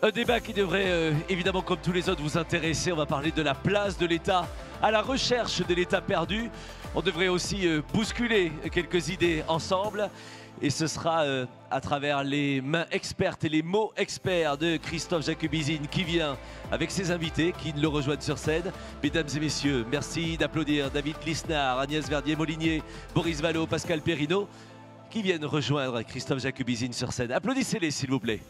Un débat qui devrait évidemment, comme tous les autres, vous intéresser. On va parler de la place de l'État à la recherche de l'État perdu. On devrait aussi bousculer quelques idées ensemble. Et ce sera à travers les mains expertes et les mots experts de Christophe Jacubizine qui vient avec ses invités qui le rejoignent sur scène. Mesdames et messieurs, merci d'applaudir David Lisnard, Agnès Verdier-Molinier, Boris Vallaud, Pascal Perrineau qui viennent rejoindre Christophe Jacubizine sur scène. Applaudissez-les s'il vous plaît.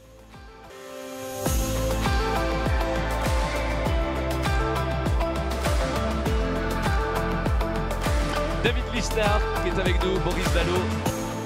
David Lisnard qui est avec nous, Boris Vallaud.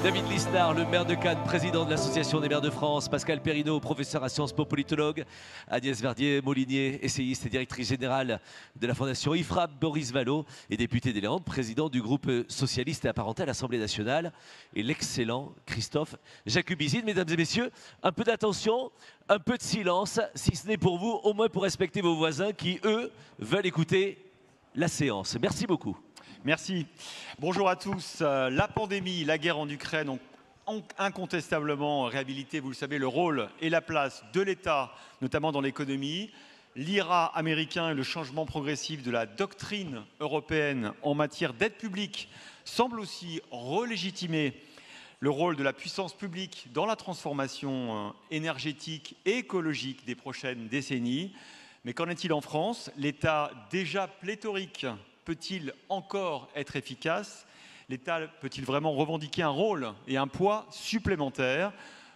David Lisnard, le maire de Cannes, président de l'Association des maires de France. Pascal Perrineau, professeur à Sciences Po, politologue. Agnès Verdier-Molinier, essayiste et directrice générale de la Fondation IFRAP. Boris Vallaud est député des Landes, président du groupe socialiste et apparenté à l'Assemblée nationale. Et l'excellent Christophe Jacubizine. Mesdames et messieurs, un peu d'attention, un peu de silence, si ce n'est pour vous, au moins pour respecter vos voisins qui, eux, veulent écouter la séance. Merci beaucoup. Merci. Bonjour à tous. La pandémie, la guerre en Ukraine ont incontestablement réhabilité, vous le savez, le rôle et la place de l'État, notamment dans l'économie. L'IRA américain et le changement progressif de la doctrine européenne en matière d'aide publique semblent aussi relégitimer le rôle de la puissance publique dans la transformation énergétique et écologique des prochaines décennies. Mais qu'en est-il en France? L'État déjà pléthorique peut-il encore être efficace? L'État peut-il vraiment revendiquer un rôle et un poids supplémentaires?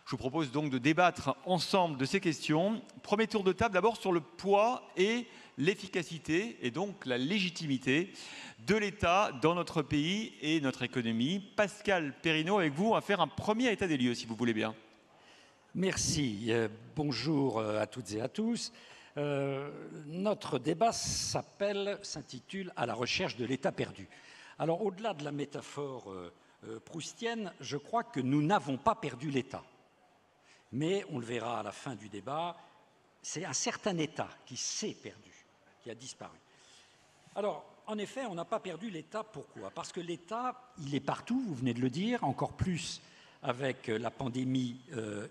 Je vous propose donc de débattre ensemble de ces questions. Premier tour de table d'abord sur le poids et l'efficacité et donc la légitimité de l'État dans notre pays et notre économie. Pascal Perrineau, avec vous, on va faire un premier état des lieux, si vous voulez bien. Merci. Bonjour à toutes et à tous. Notre débat s'intitule « À la recherche de l'État perdu ». Alors, au-delà de la métaphore proustienne, je crois que nous n'avons pas perdu l'État. Mais, on le verra à la fin du débat, c'est un certain État qui s'est perdu, qui a disparu. Alors, en effet, on n'a pas perdu l'État. Pourquoi? Parce que l'État, il est partout, vous venez de le dire, encore plus avec la pandémie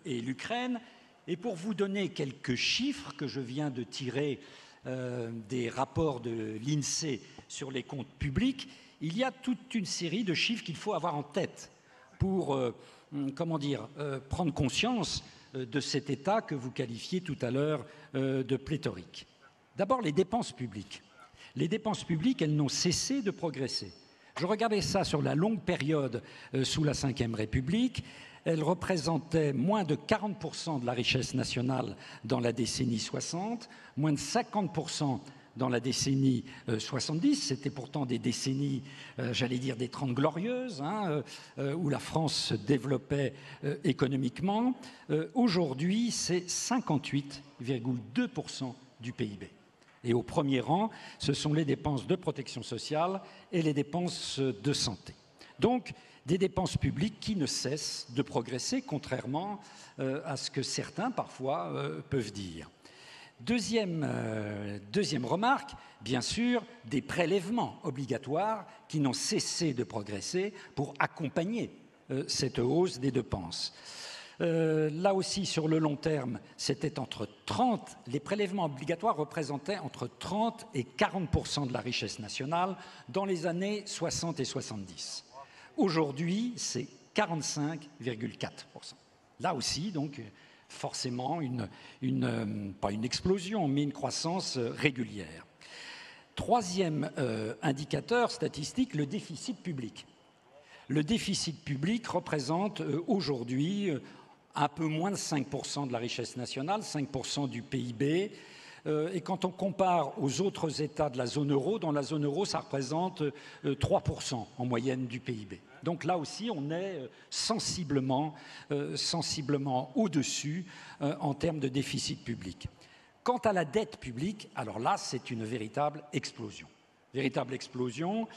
et l'Ukraine. Et pour vous donner quelques chiffres que je viens de tirer des rapports de l'INSEE sur les comptes publics, il y a toute une série de chiffres qu'il faut avoir en tête pour prendre conscience de cet état que vous qualifiez tout à l'heure de pléthorique. D'abord, les dépenses publiques. Les dépenses publiques, elles n'ont cessé de progresser. Je regardais ça sur la longue période sous la Ve République. Elle représentait moins de 40% de la richesse nationale dans la décennie 60, moins de 50% dans la décennie 70. C'était pourtant des décennies, j'allais dire, des 30 glorieuses, où la France se développait économiquement. Aujourd'hui, c'est 58,2% du PIB. Et au premier rang, ce sont les dépenses de protection sociale et les dépenses de santé. Donc, des dépenses publiques qui ne cessent de progresser, contrairement à ce que certains, parfois, peuvent dire. Deuxième remarque, bien sûr, des prélèvements obligatoires qui n'ont cessé de progresser pour accompagner cette hausse des dépenses. Là aussi, sur le long terme, c'était les prélèvements obligatoires représentaient entre 30 et 40% de la richesse nationale dans les années 60 et 70. Aujourd'hui, c'est 45,4%. Là aussi, donc, forcément, pas une explosion, mais une croissance régulière. Troisième indicateur statistique, le déficit public. Le déficit public représente aujourd'hui un peu moins de 5% de la richesse nationale, 5% du PIB. Et quand on compare aux autres États de la zone euro, dans la zone euro, ça représente 3% en moyenne du PIB. Donc là aussi, on est sensiblement au-dessus en termes de déficit public. Quant à la dette publique, alors là, c'est une véritable explosion. Véritable explosion.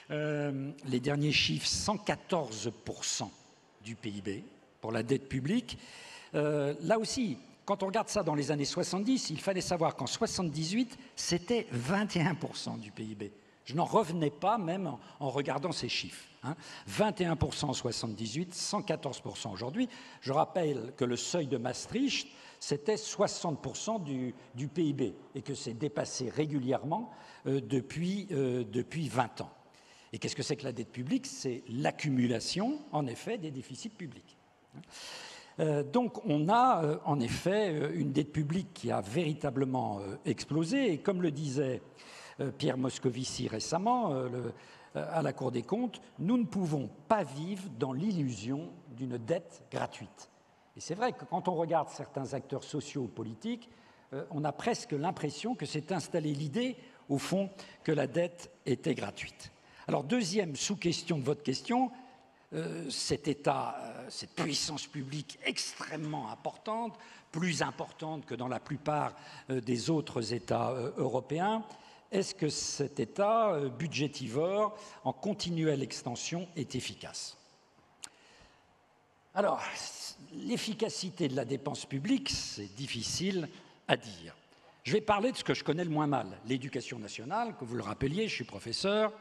Les derniers chiffres, 114% du PIB pour la dette publique. Là aussi, quand on regarde ça dans les années 70, il fallait savoir qu'en 78, c'était 21% du PIB. Je n'en revenais pas même en regardant ces chiffres. 21% en 78, 114% aujourd'hui. Je rappelle que le seuil de Maastricht, c'était 60% du PIB et que c'est dépassé régulièrement depuis 20 ans. Et qu'est-ce que c'est que la dette publique? C'est l'accumulation, en effet, des déficits publics. Donc on a en effet une dette publique qui a véritablement explosé. Et comme le disait Pierre Moscovici récemment à la Cour des comptes, nous ne pouvons pas vivre dans l'illusion d'une dette gratuite. Et c'est vrai que quand on regarde certains acteurs sociaux ou politiques, on a presque l'impression que s'est installée l'idée, au fond, que la dette était gratuite. Alors, deuxième sous-question de votre question, cet État, cette puissance publique extrêmement importante, plus importante que dans la plupart des autres États européens, est-ce que cet État budgétivore en continuelle extension est efficace? Alors, l'efficacité de la dépense publique, c'est difficile à dire. Je vais parler de ce que je connais le moins mal, l'éducation nationale, que vous le rappeliez, je suis professeur.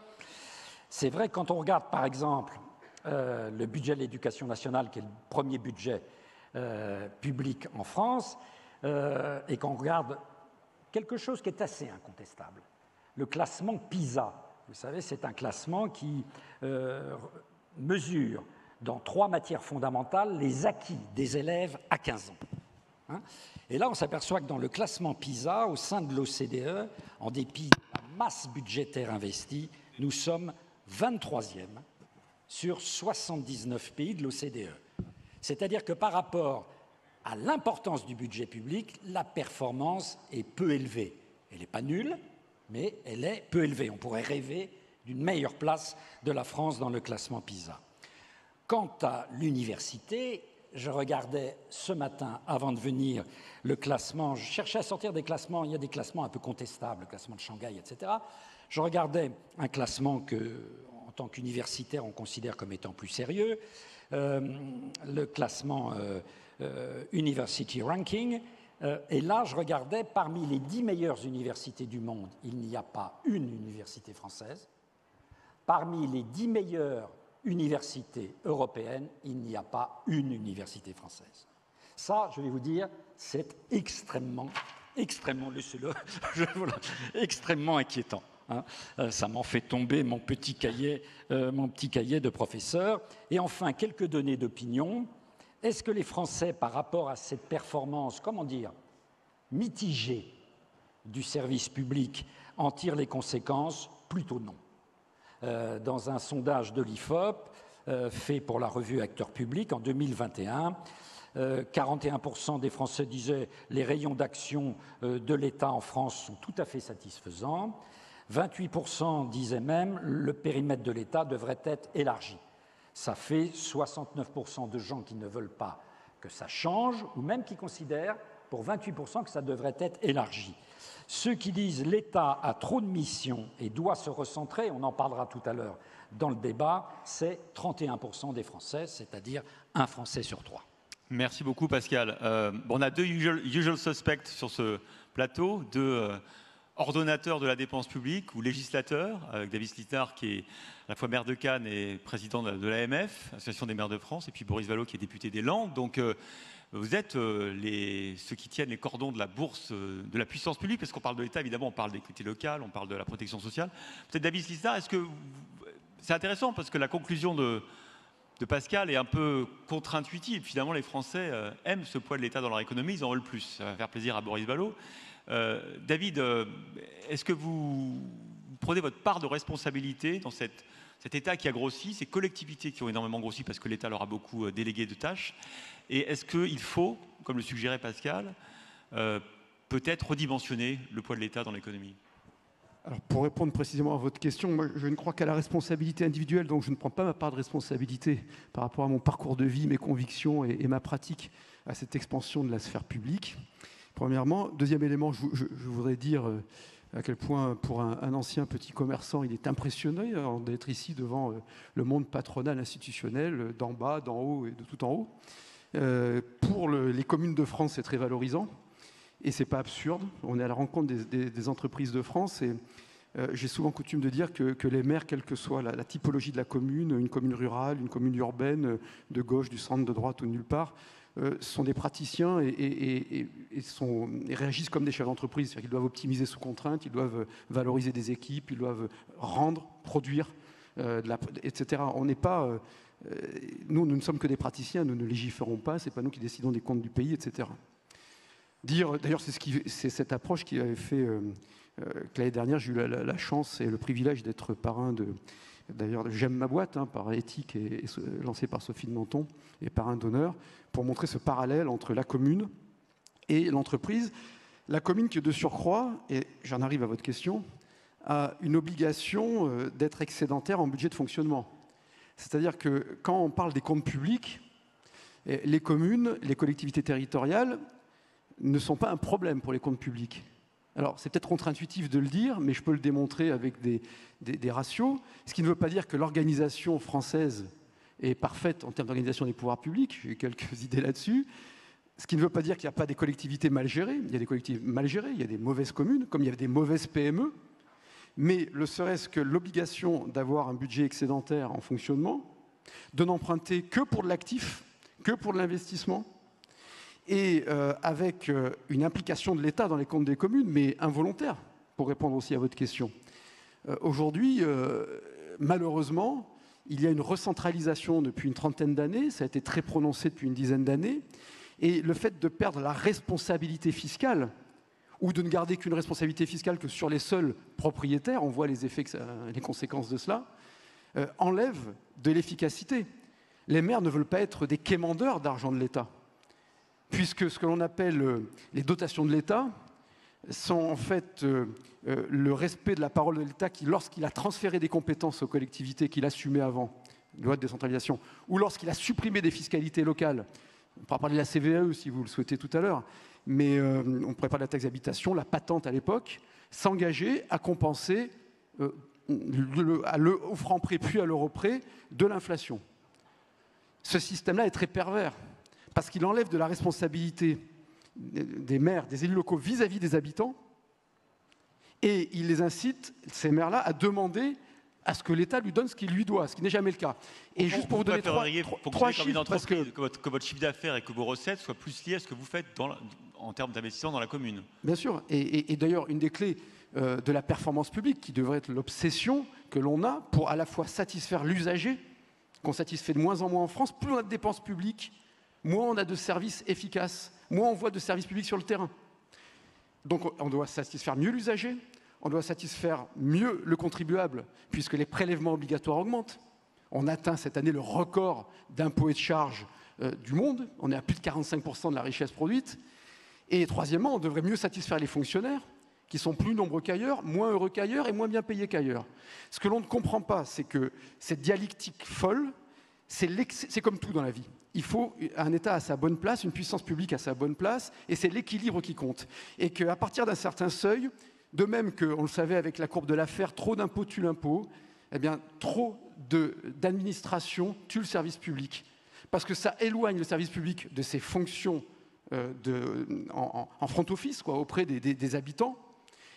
C'est vrai, quand on regarde par exemple le budget de l'éducation nationale, qui est le premier budget public en France, et qu'on regarde quelque chose qui est assez incontestable, le classement PISA. Vous savez, c'est un classement qui mesure dans 3 matières fondamentales les acquis des élèves à 15 ans. Et là, on s'aperçoit que dans le classement PISA, au sein de l'OCDE, en dépit de la masse budgétaire investie, nous sommes 23e sur 79 pays de l'OCDE. C'est-à-dire que par rapport à l'importance du budget public, la performance est peu élevée. Elle n'est pas nulle, mais elle est peu élevée. On pourrait rêver d'une meilleure place de la France dans le classement PISA. Quant à l'université, je regardais ce matin, avant de venir, le classement. Je cherchais à sortir des classements. Il y a des classements un peu contestables, le classement de Shanghai, etc. Je regardais un classement que, en tant qu'universitaire, on considère comme étant plus sérieux, le classement University Ranking. Et là, je regardais, parmi les 10 meilleures universités du monde, il n'y a pas une université française. Parmi les 10 meilleures universités européennes, il n'y a pas une université française. Ça, je vais vous dire, c'est extrêmement inquiétant. Ça m'en fait tomber mon petit cahier de professeur. Et enfin, quelques données d'opinion. Est-ce que les Français, par rapport à cette performance, comment dire, mitigée du service public, en tirent les conséquences? Plutôt non. Dans un sondage de l'IFOP fait pour la revue Acteurs Publics en 2021, 41% des Français disaient les rayons d'action de l'État en France sont tout à fait satisfaisants. 28% disaient même le périmètre de l'État devrait être élargi. Ça fait 69% de gens qui ne veulent pas que ça change, ou même qui considèrent, pour 28%, que ça devrait être élargi. Ceux qui disent l'État a trop de missions et doit se recentrer, on en parlera tout à l'heure dans le débat, c'est 31% des Français, c'est-à-dire un Français sur 3. Merci beaucoup Pascal. On a 2 usual suspects sur ce plateau, 2 ordonnateurs de la dépense publique ou législateurs, avec David Lisnard qui est à la fois maire de Cannes et président de l'AMF, Association des maires de France, et puis Boris Vallaud qui est député des Landes. Donc vous êtes ceux qui tiennent les cordons de la bourse de la puissance publique, parce qu'on parle de l'État, évidemment, on parle d'équité locale, on parle de la protection sociale. Peut-être David Lisnard, est-ce que c'est intéressant parce que la conclusion de Pascal est un peu contre-intuitive. Finalement, les Français aiment ce poids de l'État dans leur économie, ils en veulent plus. Ça va faire plaisir à Boris Vallaud. David, est-ce que vous prenez votre part de responsabilité dans cet État qui a grossi, ces collectivités qui ont énormément grossi parce que l'État leur a beaucoup délégué de tâches? Et est-ce qu'il faut, comme le suggérait Pascal, peut-être redimensionner le poids de l'État dans l'économie? Alors, pour répondre précisément à votre question, moi, je ne crois qu'à la responsabilité individuelle, donc je ne prends pas ma part de responsabilité par rapport à mon parcours de vie, mes convictions et ma pratique à cette expansion de la sphère publique. Premièrement. Deuxième élément, je voudrais dire à quel point, pour un ancien petit commerçant, il est impressionné d'être ici devant le monde patronal institutionnel, d'en bas, d'en haut et de tout en haut. Pour les communes de France, c'est très valorisant. Et ce n'est pas absurde. On est à la rencontre des entreprises de France. Et j'ai souvent coutume de dire que les maires, quelle que soit la typologie de la commune, une commune rurale, une commune urbaine, de gauche, du centre, de droite ou nulle part, sont des praticiens et réagissent comme des chefs d'entreprise. C'est-à-dire qu'ils doivent optimiser sous contrainte, ils doivent valoriser des équipes, ils doivent rendre, produire, etc. On n'est pas... nous ne sommes que des praticiens, nous ne légiférons pas, ce n'est pas nous qui décidons des comptes du pays, etc. D'ailleurs, c'est cette approche qui avait fait que l'année dernière, j'ai eu la chance et le privilège d'être parrain de... D'ailleurs, j'aime ma boîte, par éthique et lancée par Sophie de Menton, et parrain d'honneur, pour montrer ce parallèle entre la commune et l'entreprise. La commune qui, de surcroît, et j'en arrive à votre question, a une obligation d'être excédentaire en budget de fonctionnement. C'est-à-dire que quand on parle des comptes publics, les communes, les collectivités territoriales ne sont pas un problème pour les comptes publics. Alors, c'est peut-être contre-intuitif de le dire, mais je peux le démontrer avec des ratios, ce qui ne veut pas dire que l'organisation française est parfaite en termes d'organisation des pouvoirs publics, j'ai quelques idées là-dessus, ce qui ne veut pas dire qu'il n'y a pas des collectivités mal gérées, il y a des collectivités mal gérées, il y a des mauvaises communes, comme il y a des mauvaises PME, mais ne serait-ce que l'obligation d'avoir un budget excédentaire en fonctionnement, de n'emprunter que pour de l'actif, que pour de l'investissement, et avec une implication de l'État dans les comptes des communes, mais involontaire, pour répondre aussi à votre question. Aujourd'hui, malheureusement, il y a une recentralisation depuis une trentaine d'années, ça a été très prononcé depuis une dizaine d'années, et le fait de perdre la responsabilité fiscale, ou de ne garder qu'une responsabilité fiscale que sur les seuls propriétaires, on voit les effets, les conséquences de cela, enlève de l'efficacité. Les maires ne veulent pas être des quémandeurs d'argent de l'État, puisque ce que l'on appelle les dotations de l'État sont en fait le respect de la parole de l'État qui, lorsqu'il a transféré des compétences aux collectivités qu'il assumait avant, loi de décentralisation, ou lorsqu'il a supprimé des fiscalités locales, on pourra parler de la CVAE si vous le souhaitez tout à l'heure, mais on pourrait parler de la taxe d'habitation, la patente à l'époque, s'engager à compenser au franc près puis à l'euro près de l'inflation. Ce système-là est très pervers, parce qu'il enlève de la responsabilité des maires, des élus locaux vis-à-vis des habitants, et il les incite, ces maires-là, à demander à ce que l'État lui donne ce qu'il lui doit, ce qui n'est jamais le cas. Et juste pour vous donner trois chiffres, parce que votre chiffre d'affaires et que vos recettes soient plus liées à ce que vous faites en termes d'investissement dans la commune. Bien sûr, et d'ailleurs, une des clés de la performance publique, qui devrait être l'obsession que l'on a pour à la fois satisfaire l'usager, qu'on satisfait de moins en moins en France, plus on a de dépenses publiques, moins on a de services efficaces, moins on voit de services publics sur le terrain. Donc on doit satisfaire mieux l'usager, on doit satisfaire mieux le contribuable, puisque les prélèvements obligatoires augmentent. On atteint cette année le record d'impôts et de charges du monde, on est à plus de 45% de la richesse produite. Et troisièmement, on devrait mieux satisfaire les fonctionnaires, qui sont plus nombreux qu'ailleurs, moins heureux qu'ailleurs et moins bien payés qu'ailleurs. Ce que l'on ne comprend pas, c'est que cette dialectique folle, c'est comme tout dans la vie. Il faut un État à sa bonne place, une puissance publique à sa bonne place, et c'est l'équilibre qui compte. Et qu'à partir d'un certain seuil, de même qu'on le savait avec la courbe de l'affaire, trop d'impôts tue l'impôt, eh bien, trop d'administration tue le service public. Parce que ça éloigne le service public de ses fonctions en front office, auprès des habitants,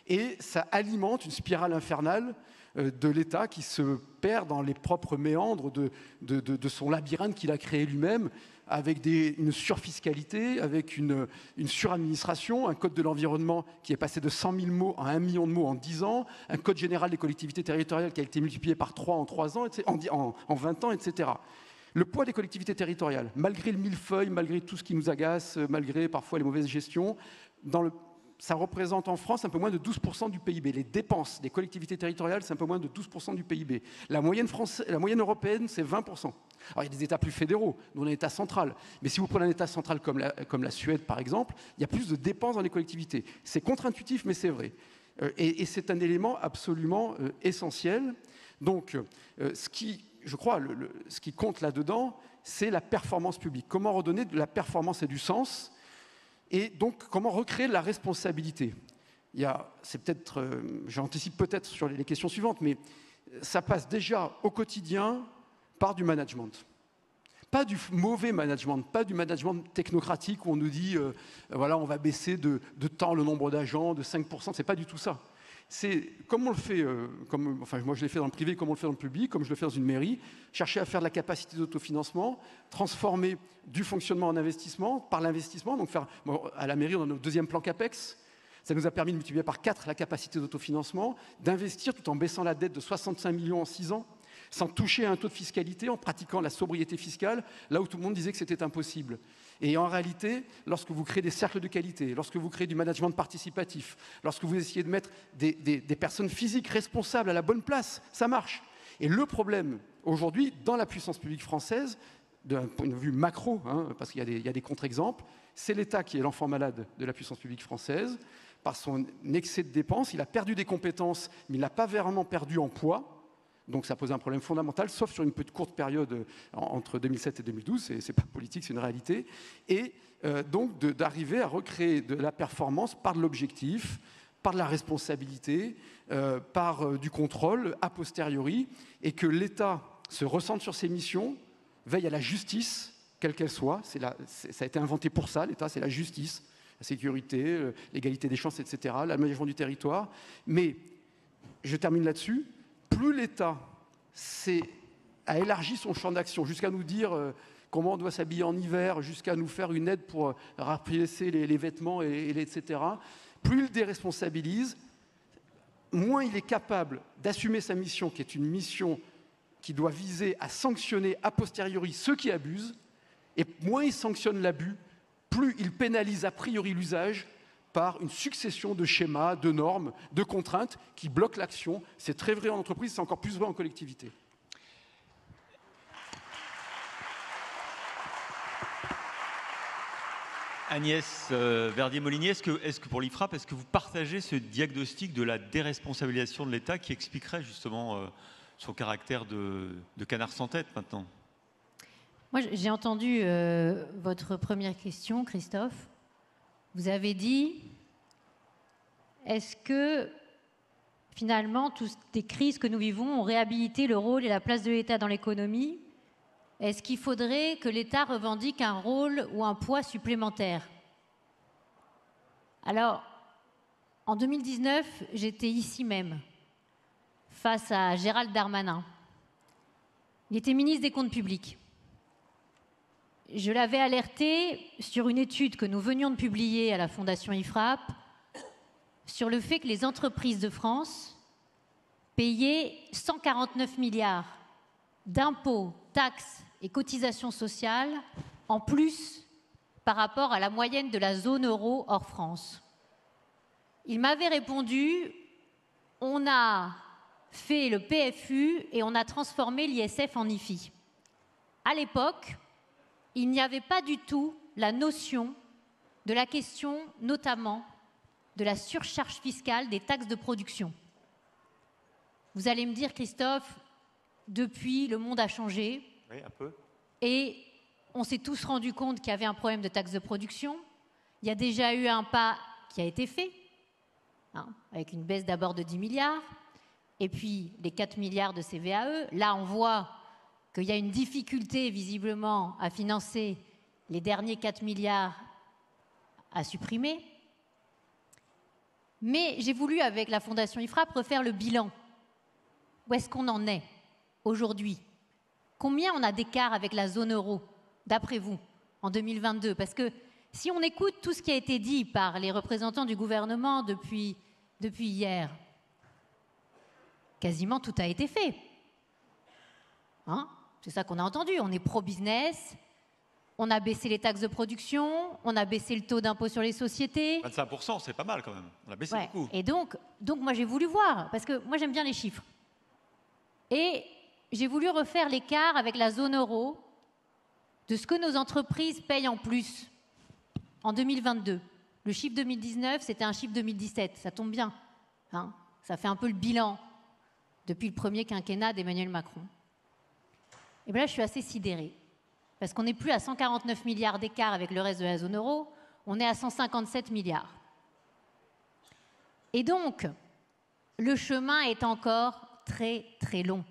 et ça alimente une spirale infernale de l'État qui se perd dans les propres méandres de son labyrinthe qu'il a créé lui-même, avec une surfiscalité, avec une suradministration, un code de l'environnement qui est passé de 100 000 mots à 1 million de mots en 10 ans, un code général des collectivités territoriales qui a été multiplié par 3 en 3 ans, en 20 ans, etc. Le poids des collectivités territoriales, malgré le millefeuille, malgré tout ce qui nous agace, malgré parfois les mauvaises gestions, ça représente en France un peu moins de 12% du PIB. Les dépenses des collectivités territoriales, c'est un peu moins de 12% du PIB. La moyenne européenne, c'est 20%. Alors, il y a des États plus fédéraux, nous on est un État central. Mais si vous prenez un État central comme la Suède, par exemple, il y a plus de dépenses dans les collectivités. C'est contre-intuitif, mais c'est vrai. Et c'est un élément absolument essentiel. Donc, je crois, ce qui compte là-dedans, c'est la performance publique. Comment redonner de la performance et du sens ? Et donc, comment recréer de la responsabilité ? J'anticipe peut-être sur les questions suivantes, mais ça passe déjà au quotidien par du management. Pas du mauvais management, pas du management technocratique où on nous dit voilà, on va baisser de temps le nombre d'agents, de 5%, c'est pas du tout ça. C'est comme on le fait, moi je l'ai fait dans le privé, comme on le fait dans le public, comme je le fais dans une mairie, chercher à faire de la capacité d'autofinancement, transformer du fonctionnement en investissement, par l'investissement, donc à la mairie on a notre deuxième plan CAPEX, ça nous a permis de multiplier par 4 la capacité d'autofinancement, d'investir tout en baissant la dette de 65 millions en 6 ans, sans toucher à un taux de fiscalité, en pratiquant la sobriété fiscale, là où tout le monde disait que c'était impossible. Et en réalité, lorsque vous créez des cercles de qualité, lorsque vous créez du management participatif, lorsque vous essayez de mettre des personnes physiques responsables à la bonne place, ça marche. Et le problème, aujourd'hui, dans la puissance publique française, d'un point de vue macro, parce qu'il y a des contre-exemples, c'est l'État qui est l'enfant malade de la puissance publique française. Par son excès de dépenses, il a perdu des compétences, mais il n'a pas vraiment perdu en poids. Donc ça pose un problème fondamental, sauf sur une petite courte période entre 2007 et 2012, c'est pas politique, c'est une réalité. Et donc d'arriver à recréer de la performance par de l'objectif, par de la responsabilité, par du contrôle a posteriori, et que l'État se recentre sur ses missions, veille à la justice, quelle qu'elle soit. Ça a été inventé pour ça, l'État, c'est la justice, la sécurité, l'égalité des chances, etc., l'aménagement du territoire. Mais, je termine là-dessus, plus l'État a élargi son champ d'action jusqu'à nous dire comment on doit s'habiller en hiver, jusqu'à nous faire une aide pour rapiécer les vêtements, etc., plus il déresponsabilise, moins il est capable d'assumer sa mission, qui est une mission qui doit viser à sanctionner a posteriori ceux qui abusent, et moins il sanctionne l'abus, plus il pénalise a priori l'usage par une succession de schémas, de normes, de contraintes qui bloquent l'action. C'est très vrai en entreprise, c'est encore plus vrai en collectivité. Agnès Verdier-Molinier, est-ce que pour l'IFRAP, est-ce que vous partagez ce diagnostic de la déresponsabilisation de l'État qui expliquerait justement son caractère de canard sans tête maintenant? Moi, j'ai entendu votre première question, Christophe. Vous avez dit, est-ce que finalement, toutes les crises que nous vivons ont réhabilité le rôle et la place de l'État dans l'économie? Est-ce qu'il faudrait que l'État revendique un rôle ou un poids supplémentaire? Alors, en 2019, j'étais ici même, face à Gérald Darmanin. Il était ministre des Comptes publics. Je l'avais alerté sur une étude que nous venions de publier à la Fondation IFRAP sur le fait que les entreprises de France payaient 149 milliards d'impôts, taxes et cotisations sociales en plus par rapport à la moyenne de la zone euro hors France. Il m'avait répondu, on a fait le PFU et on a transformé l'ISF en IFI. À l'époque, il n'y avait pas du tout la notion de la question, notamment, de la surcharge fiscale des taxes de production. Vous allez me dire, Christophe, depuis, le monde a changé. Oui, un peu. Et on s'est tous rendu compte qu'il y avait un problème de taxes de production. Il y a déjà eu un pas qui a été fait, avec une baisse d'abord de 10 milliards, et puis les 4 milliards de CVAE. Là, on voit qu'il y a une difficulté visiblement à financer les derniers 4 milliards à supprimer. Mais j'ai voulu, avec la Fondation IFRAP, refaire le bilan. Où est-ce qu'on en est aujourd'hui? Combien on a d'écart avec la zone euro, d'après vous, en 2022? Parce que si on écoute tout ce qui a été dit par les représentants du gouvernement depuis hier, quasiment tout a été fait. C'est ça qu'on a entendu. On est pro-business, on a baissé les taxes de production, on a baissé le taux d'impôt sur les sociétés. 25%, c'est pas mal quand même. On a baissé beaucoup. Et donc moi j'ai voulu voir, parce que moi j'aime bien les chiffres. Et j'ai voulu refaire l'écart avec la zone euro de ce que nos entreprises payent en plus en 2022. Le chiffre 2019, c'était un chiffre 2017. Ça tombe bien. Ça fait un peu le bilan depuis le premier quinquennat d'Emmanuel Macron. Et bien là, je suis assez sidérée. Parce qu'on n'est plus à 149 milliards d'écart avec le reste de la zone euro, on est à 157 milliards. Et donc, le chemin est encore très, très long.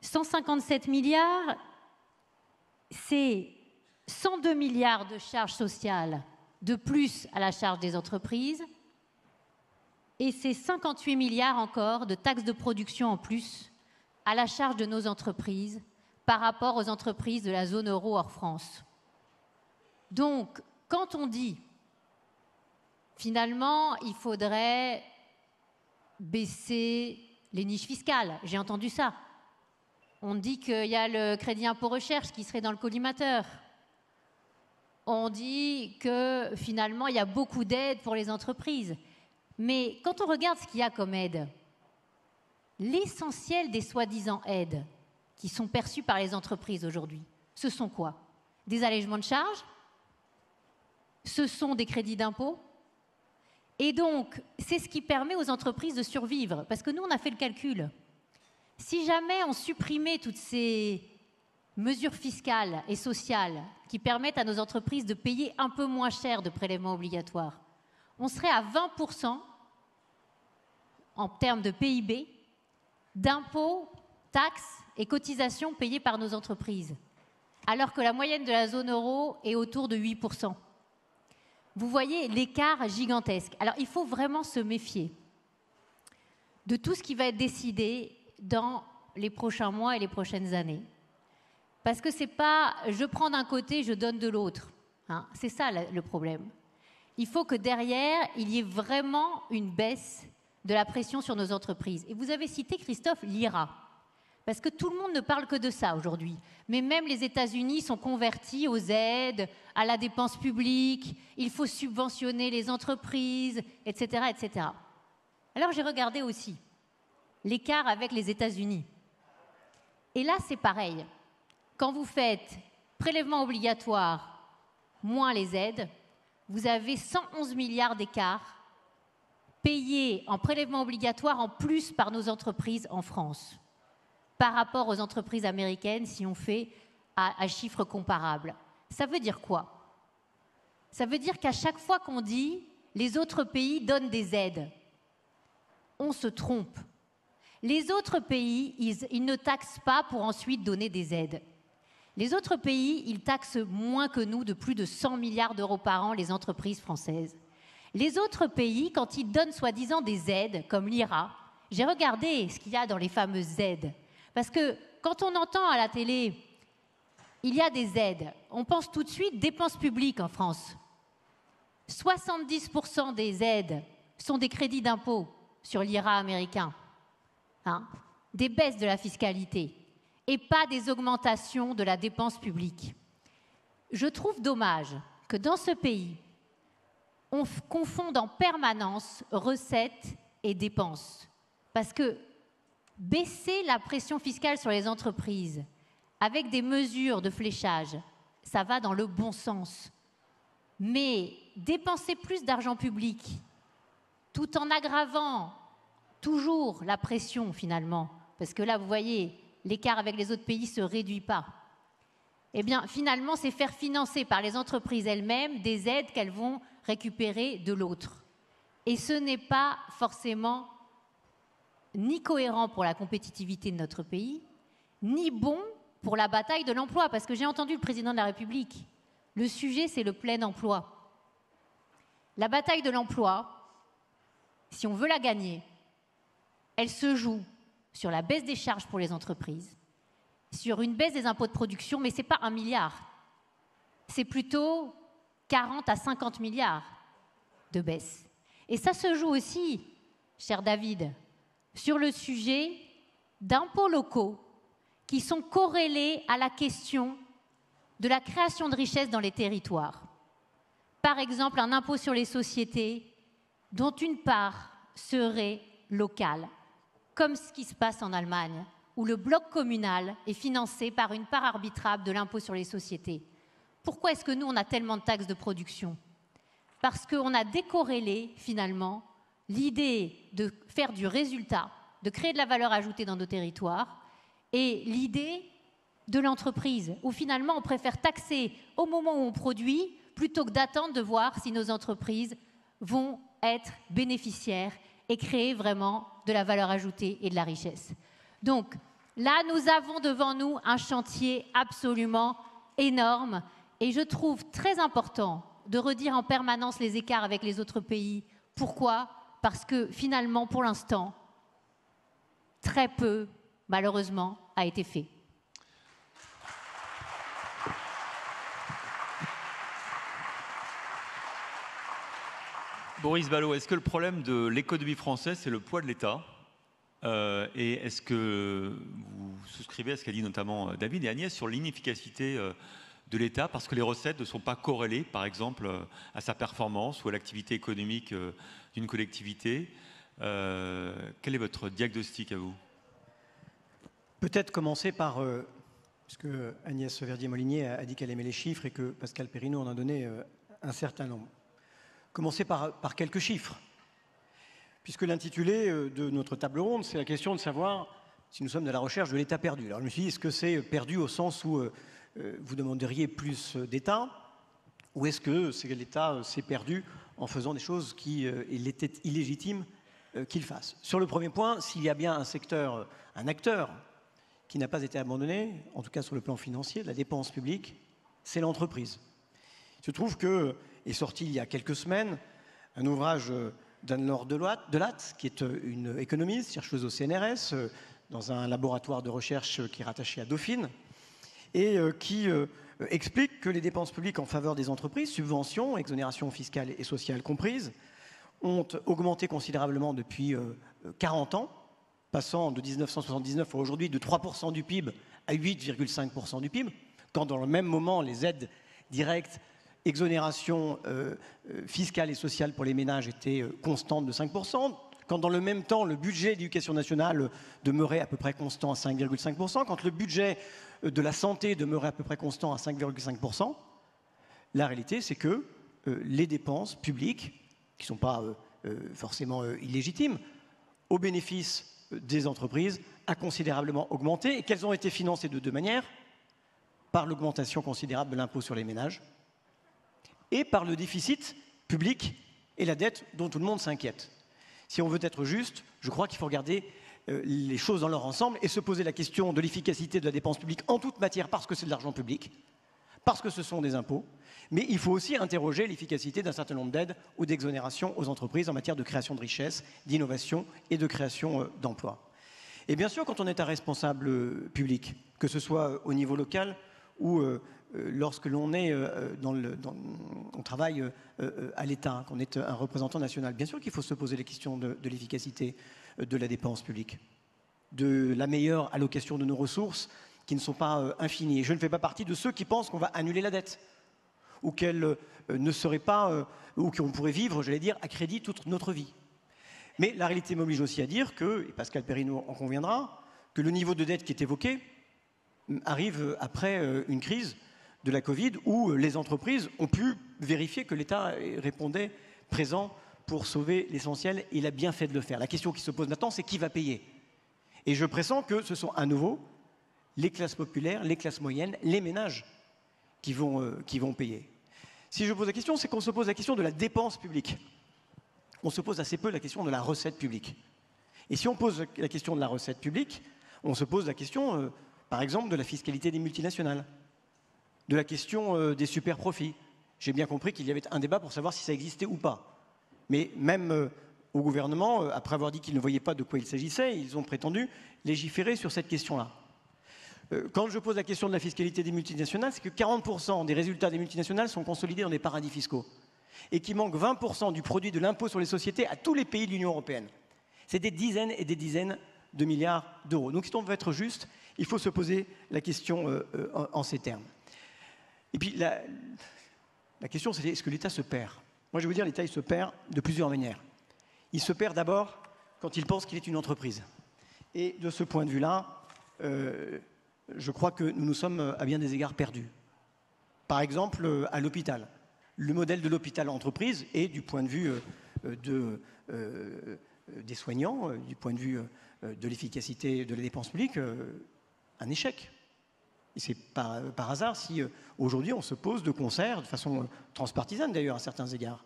157 milliards, c'est 102 milliards de charges sociales de plus à la charge des entreprises, et c'est 58 milliards encore de taxes de production en plus à la charge de nos entreprises par rapport aux entreprises de la zone euro hors France. Donc, quand on dit, finalement, il faudrait baisser les niches fiscales, j'ai entendu ça. On dit qu'il y a le crédit impôt recherche qui serait dans le collimateur. On dit que, finalement, il y a beaucoup d'aides pour les entreprises. Mais quand on regarde ce qu'il y a comme aide, l'essentiel des soi-disant aides qui sont perçues par les entreprises aujourd'hui, ce sont quoi? Des allègements de charges? Ce sont des crédits d'impôt? Et donc, c'est ce qui permet aux entreprises de survivre. Parce que nous, on a fait le calcul. Si jamais on supprimait toutes ces mesures fiscales et sociales qui permettent à nos entreprises de payer un peu moins cher de prélèvements obligatoires, on serait à 20% en termes de PIB d'impôts, taxes et cotisations payées par nos entreprises, alors que la moyenne de la zone euro est autour de 8%. Vous voyez l'écart gigantesque. Alors, il faut vraiment se méfier de tout ce qui va être décidé dans les prochains mois et les prochaines années. Parce que c'est pas je prends d'un côté, je donne de l'autre. Hein, c'est ça le problème. Il faut que derrière, il y ait vraiment une baisse de la pression sur nos entreprises. Et vous avez cité, Christophe, l'IRA. Parce que tout le monde ne parle que de ça aujourd'hui. Mais même les États-Unis sont convertis aux aides, à la dépense publique, il faut subventionner les entreprises, etc., etc. Alors j'ai regardé aussi l'écart avec les États-Unis. Et là, c'est pareil. Quand vous faites prélèvement obligatoire moins les aides, vous avez 111 milliards d'écart payés en prélèvement obligatoire en plus par nos entreprises en France, par rapport aux entreprises américaines, si on fait à chiffres comparables. Ça veut dire quoi? Ça veut dire qu'à chaque fois qu'on dit les autres pays donnent des aides, on se trompe. Les autres pays, ils ne taxent pas pour ensuite donner des aides. Les autres pays, ils taxent moins que nous, de plus de 100 milliards d'euros par an, les entreprises françaises. Les autres pays, quand ils donnent soi-disant des aides, comme l'IRA, j'ai regardé ce qu'il y a dans les fameuses aides. Parce que quand on entend à la télé, il y a des aides, on pense tout de suite dépenses publiques en France. 70% des aides sont des crédits d'impôt sur l'IRA américain. Hein, des baisses de la fiscalité et pas des augmentations de la dépense publique. Je trouve dommage que dans ce pays, on confonde en permanence recettes et dépenses. Parce que baisser la pression fiscale sur les entreprises avec des mesures de fléchage, ça va dans le bon sens. Mais dépenser plus d'argent public tout en aggravant toujours la pression finalement, parce que là vous voyez, l'écart avec les autres pays ne se réduit pas. Eh bien finalement c'est faire financer par les entreprises elles-mêmes des aides qu'elles vont récupérer de l'autre. Et ce n'est pas forcément ni cohérent pour la compétitivité de notre pays, ni bon pour la bataille de l'emploi, parce que j'ai entendu le président de la République, le sujet c'est le plein emploi. La bataille de l'emploi, si on veut la gagner, elle se joue sur la baisse des charges pour les entreprises, sur une baisse des impôts de production, mais ce n'est pas 1 milliard. C'est plutôt 40 à 50 milliards de baisse. Et ça se joue aussi, cher David, sur le sujet d'impôts locaux qui sont corrélés à la question de la création de richesses dans les territoires. Par exemple, un impôt sur les sociétés dont une part serait locale, comme ce qui se passe en Allemagne, où le bloc communal est financé par une part arbitrable de l'impôt sur les sociétés. Pourquoi est-ce que nous, on a tellement de taxes de production? Parce qu'on a décorrélé, finalement, l'idée de faire du résultat, de créer de la valeur ajoutée dans nos territoires, et l'idée de l'entreprise, où finalement, on préfère taxer au moment où on produit, plutôt que d'attendre de voir si nos entreprises vont être bénéficiaires et créer vraiment de la valeur ajoutée et de la richesse. Donc là, nous avons devant nous un chantier absolument énorme et je trouve très important de redire en permanence les écarts avec les autres pays. Pourquoi ? parce que finalement, pour l'instant, très peu, malheureusement, a été fait. Boris Vallaud, est-ce que le problème de l'économie française, c'est le poids de l'État et est-ce que vous souscrivez à ce qu'a dit notamment David et Agnès sur l'inefficacité de l'État parce que les recettes ne sont pas corrélées, par exemple, à sa performance ou à l'activité économique d'une collectivité? Quel est votre diagnostic à vous? Peut-être commencer par, puisque Agnès Verdier-Molinier a dit qu'elle aimait les chiffres et que Pascal Perrineau en a donné un certain nombre. Commencer par quelques chiffres, puisque l'intitulé de notre table ronde, c'est la question de savoir si nous sommes à la recherche de l'État perdu. Alors je me suis dit, est-ce que c'est perdu au sens où vous demanderiez plus d'État, ou est-ce que l'État s'est perdu en faisant des choses qu'il était illégitime qu'il fasse? Sur le premier point, s'il y a bien un acteur qui n'a pas été abandonné, en tout cas sur le plan financier, de la dépense publique, c'est l'entreprise. Il se trouve que est sorti il y a quelques semaines un ouvrage d'Anne-Laure Delatte, qui est une économiste, chercheuse au CNRS, dans un laboratoire de recherche qui est rattaché à Dauphine, et qui explique que les dépenses publiques en faveur des entreprises, subventions, exonérations fiscales et sociales comprises, ont augmenté considérablement depuis 40 ans, passant de 1979 à aujourd'hui de 3% du PIB à 8,5% du PIB, quand dans le même moment les aides directes, exonérations fiscales et sociales pour les ménages étaient constantes de 5%, quand dans le même temps le budget d'éducation nationale demeurait à peu près constant à 5,5%, quand le budget de la santé demeurait à peu près constant à 5,5%, la réalité c'est que les dépenses publiques, qui ne sont pas forcément illégitimes, au bénéfice des entreprises, a considérablement augmenté et qu'elles ont été financées de deux manières, par l'augmentation considérable de l'impôt sur les ménages et par le déficit public et la dette dont tout le monde s'inquiète. Si on veut être juste, je crois qu'il faut regarder les choses dans leur ensemble et se poser la question de l'efficacité de la dépense publique en toute matière parce que c'est de l'argent public, parce que ce sont des impôts, mais il faut aussi interroger l'efficacité d'un certain nombre d'aides ou d'exonérations aux entreprises en matière de création de richesses, d'innovation et de création d'emplois. Et bien sûr, quand on est un responsable public, que ce soit au niveau local ou lorsque l'on est on travaille à l'État, qu'on est un représentant national, bien sûr qu'il faut se poser les questions de l'efficacité de la dépense publique, de la meilleure allocation de nos ressources qui ne sont pas infinies. Et je ne fais pas partie de ceux qui pensent qu'on va annuler la dette ou qu'elle ne serait pas, ou qu'on pourrait vivre, j'allais dire, à crédit toute notre vie. Mais la réalité m'oblige aussi à dire que, et Pascal Perrineau en conviendra, que le niveau de dette qui est évoqué arrive après une crise de la Covid où les entreprises ont pu vérifier que l'État répondait présent pour sauver l'essentiel et il a bien fait de le faire. La question qui se pose maintenant, c'est qui va payer? Et je pressens que ce sont à nouveau les classes populaires, les classes moyennes, les ménages qui vont payer. Si je pose la question, c'est qu'on se pose la question de la dépense publique. On se pose assez peu la question de la recette publique. Et si on pose la question de la recette publique, on se pose la question, par exemple, de la fiscalité des multinationales, de la question des super-profits. J'ai bien compris qu'il y avait un débat pour savoir si ça existait ou pas. Mais même au gouvernement, après avoir dit qu'ils ne voyaient pas de quoi il s'agissait, ils ont prétendu légiférer sur cette question-là. Quand je pose la question de la fiscalité des multinationales, c'est que 40% des résultats des multinationales sont consolidés dans des paradis fiscaux et qu'il manque 20% du produit de l'impôt sur les sociétés à tous les pays de l'Union européenne. C'est des dizaines et des dizaines de milliards d'euros. Donc si on veut être juste, il faut se poser la question en ces termes. Et puis la question, c'est est-ce que l'État se perd? Moi, je veux dire, l'État, il se perd de plusieurs manières. Il se perd d'abord quand il pense qu'il est une entreprise. Et de ce point de vue-là, je crois que nous nous sommes à bien des égards perdus. Par exemple, à l'hôpital. Le modèle de l'hôpital entreprise est, du point de vue des soignants, du point de vue de l'efficacité de la dépense publique, un échec. Et c'est par hasard si aujourd'hui on se pose de concert, de façon transpartisane d'ailleurs à certains égards,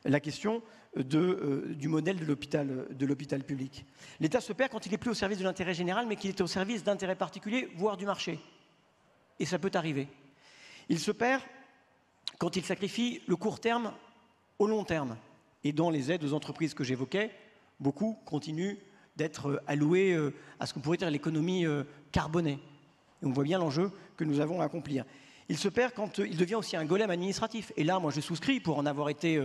la question du modèle de l'hôpital public. L'État se perd quand il n'est plus au service de l'intérêt général, mais qu'il est au service d'intérêts particuliers, voire du marché. Et ça peut arriver. Il se perd quand il sacrifie le court terme au long terme. Et dans les aides aux entreprises que j'évoquais, beaucoup continuent d'être alloués à ce qu'on pourrait dire l'économie carbonée. Et on voit bien l'enjeu que nous avons à accomplir. Il se perd quand il devient aussi un golem administratif. Et là, moi, je souscris pour en avoir été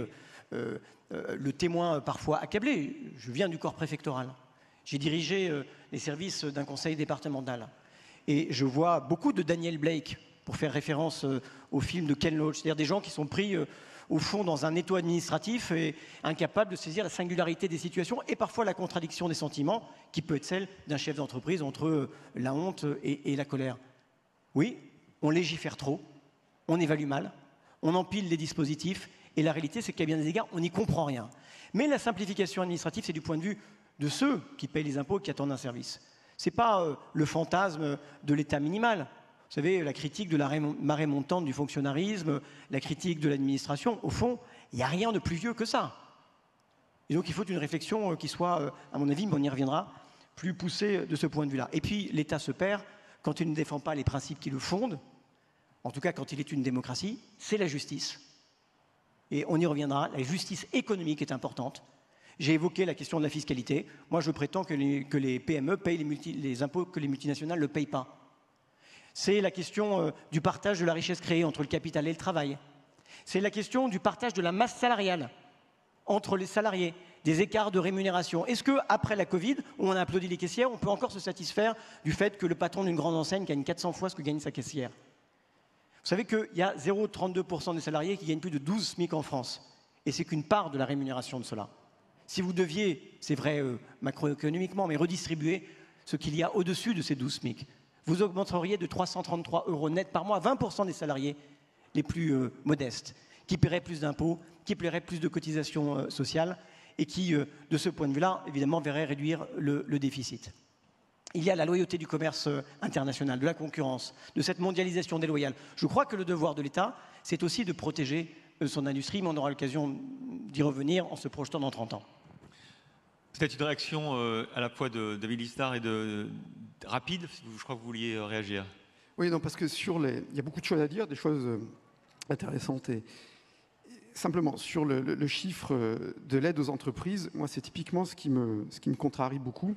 le témoin parfois accablé. Je viens du corps préfectoral. J'ai dirigé les services d'un conseil départemental. Et je vois beaucoup de Daniel Blake, pour faire référence au film de Ken Loach, c'est-à-dire des gens qui sont pris au fond dans un étau administratif et incapables de saisir la singularité des situations et parfois la contradiction des sentiments qui peut être celle d'un chef d'entreprise entre la honte et la colère. Oui, on légifère trop, on évalue mal, on empile les dispositifs et la réalité c'est qu'à bien des égards, on n'y comprend rien. Mais la simplification administrative, c'est du point de vue de ceux qui payent les impôts et qui attendent un service. Ce n'est pas le fantasme de l'État minimal. Vous savez, la critique de la marée montante du fonctionnarisme, la critique de l'administration, au fond, il n'y a rien de plus vieux que ça. Et donc il faut une réflexion qui soit, à mon avis, mais on y reviendra, plus poussée de ce point de vue-là. Et puis l'État se perd quand il ne défend pas les principes qui le fondent, en tout cas quand il est une démocratie, c'est la justice. Et on y reviendra, la justice économique est importante. J'ai évoqué la question de la fiscalité. Moi, je prétends que les PME payent les impôts que les multinationales ne payent pas. C'est la question du partage de la richesse créée entre le capital et le travail. C'est la question du partage de la masse salariale entre les salariés, des écarts de rémunération. Est-ce qu'après la Covid, où on a applaudi les caissières, on peut encore se satisfaire du fait que le patron d'une grande enseigne gagne 400 fois ce que gagne sa caissière? Vous savez qu'il y a 0,32% des salariés qui gagnent plus de 12 SMIC en France. Et c'est qu'une part de la rémunération de cela. Si vous deviez, c'est vrai macroéconomiquement, mais redistribuer ce qu'il y a au-dessus de ces 12 SMIC, vous augmenteriez de 333 € net par mois 20% des salariés les plus modestes, qui paieraient plus d'impôts, qui paieraient plus de cotisations sociales et qui, de ce point de vue-là, évidemment, verraient réduire le déficit. Il y a la loyauté du commerce international, de la concurrence, de cette mondialisation déloyale. Je crois que le devoir de l'État, c'est aussi de protéger son industrie, mais on aura l'occasion d'y revenir en se projetant dans 30 ans. Peut-être une réaction à la fois de David Lisnard et rapide. Je crois que vous vouliez réagir. Oui, non, parce que il y a beaucoup de choses à dire, des choses intéressantes. Et simplement, sur le chiffre de l'aide aux entreprises, moi, c'est typiquement ce qui me contrarie beaucoup.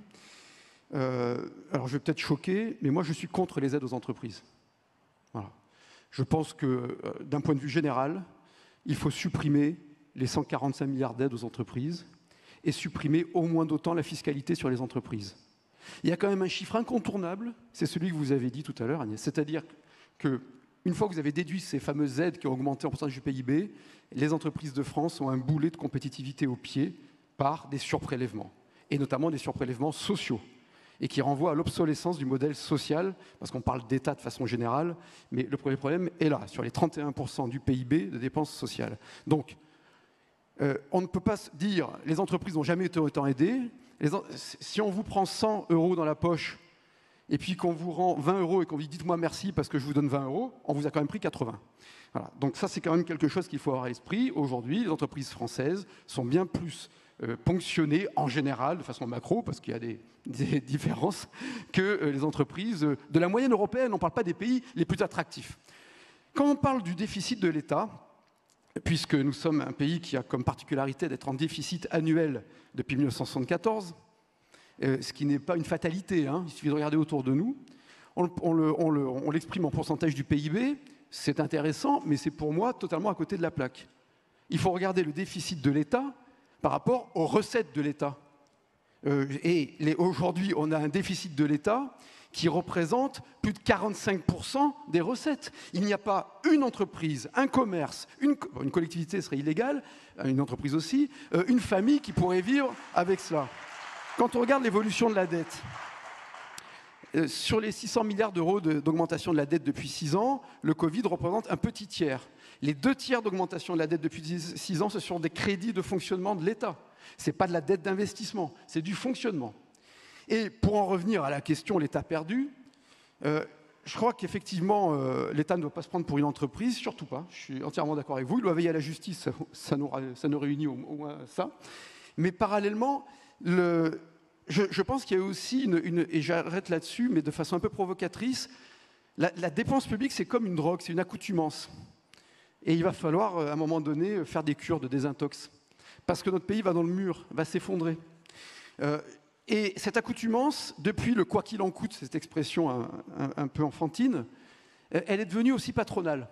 Alors, je vais peut-être choquer, mais moi, je suis contre les aides aux entreprises. Voilà. Je pense que, d'un point de vue général, il faut supprimer les 145 milliards d'aides aux entreprises et supprimer au moins d'autant la fiscalité sur les entreprises. Il y a quand même un chiffre incontournable, c'est celui que vous avez dit tout à l'heure, Agnès, c'est-à-dire qu'une fois que vous avez déduit ces fameuses aides qui ont augmenté en pourcentage du PIB, les entreprises de France ont un boulet de compétitivité au pied par des surprélèvements, et notamment des surprélèvements sociaux, et qui renvoient à l'obsolescence du modèle social, parce qu'on parle d'État de façon générale, mais le premier problème est là, sur les 31% du PIB de dépenses sociales. Donc, on ne peut pas se dire les entreprises n'ont jamais été autant aidées. Si on vous prend 100 € dans la poche et puis qu'on vous rend 20 € et qu'on vous dit dites-moi merci parce que je vous donne 20 €, on vous a quand même pris 80. Voilà. Donc ça, c'est quand même quelque chose qu'il faut avoir à l'esprit. Aujourd'hui, les entreprises françaises sont bien plus ponctionnées en général, de façon macro, parce qu'il y a des différences, que les entreprises de la moyenne européenne. On ne parle pas des pays les plus attractifs. Quand on parle du déficit de l'État, puisque nous sommes un pays qui a comme particularité d'être en déficit annuel depuis 1974, ce qui n'est pas une fatalité, hein, il suffit de regarder autour de nous, on l'exprime en pourcentage du PIB, c'est intéressant, mais c'est pour moi totalement à côté de la plaque. Il faut regarder le déficit de l'État par rapport aux recettes de l'État. Aujourd'hui, on a un déficit de l'État qui représente plus de 45% des recettes. Il n'y a pas une entreprise, un commerce, une collectivité serait illégale, une entreprise aussi, une famille qui pourrait vivre avec cela. Quand on regarde l'évolution de la dette, sur les 600 milliards d'euros d'augmentation de la dette depuis 6 ans, le Covid représente un petit tiers. Les 2 tiers d'augmentation de la dette depuis 6 ans, ce sont des crédits de fonctionnement de l'État. Ce n'est pas de la dette d'investissement, c'est du fonctionnement. Et pour en revenir à la question l'État perdu, je crois qu'effectivement, l'État ne doit pas se prendre pour une entreprise, surtout pas, je suis entièrement d'accord avec vous, il doit veiller à la justice, ça nous réunit au moins ça. Mais parallèlement, je pense qu'il y a aussi, et j'arrête là-dessus, mais de façon un peu provocatrice, la dépense publique, c'est comme une drogue, c'est une accoutumance. Et il va falloir, à un moment donné, faire des cures de désintox. parce que notre pays va dans le mur, va s'effondrer. Et cette accoutumance, depuis le « quoi qu'il en coûte », cette expression un peu enfantine, elle est devenue aussi patronale.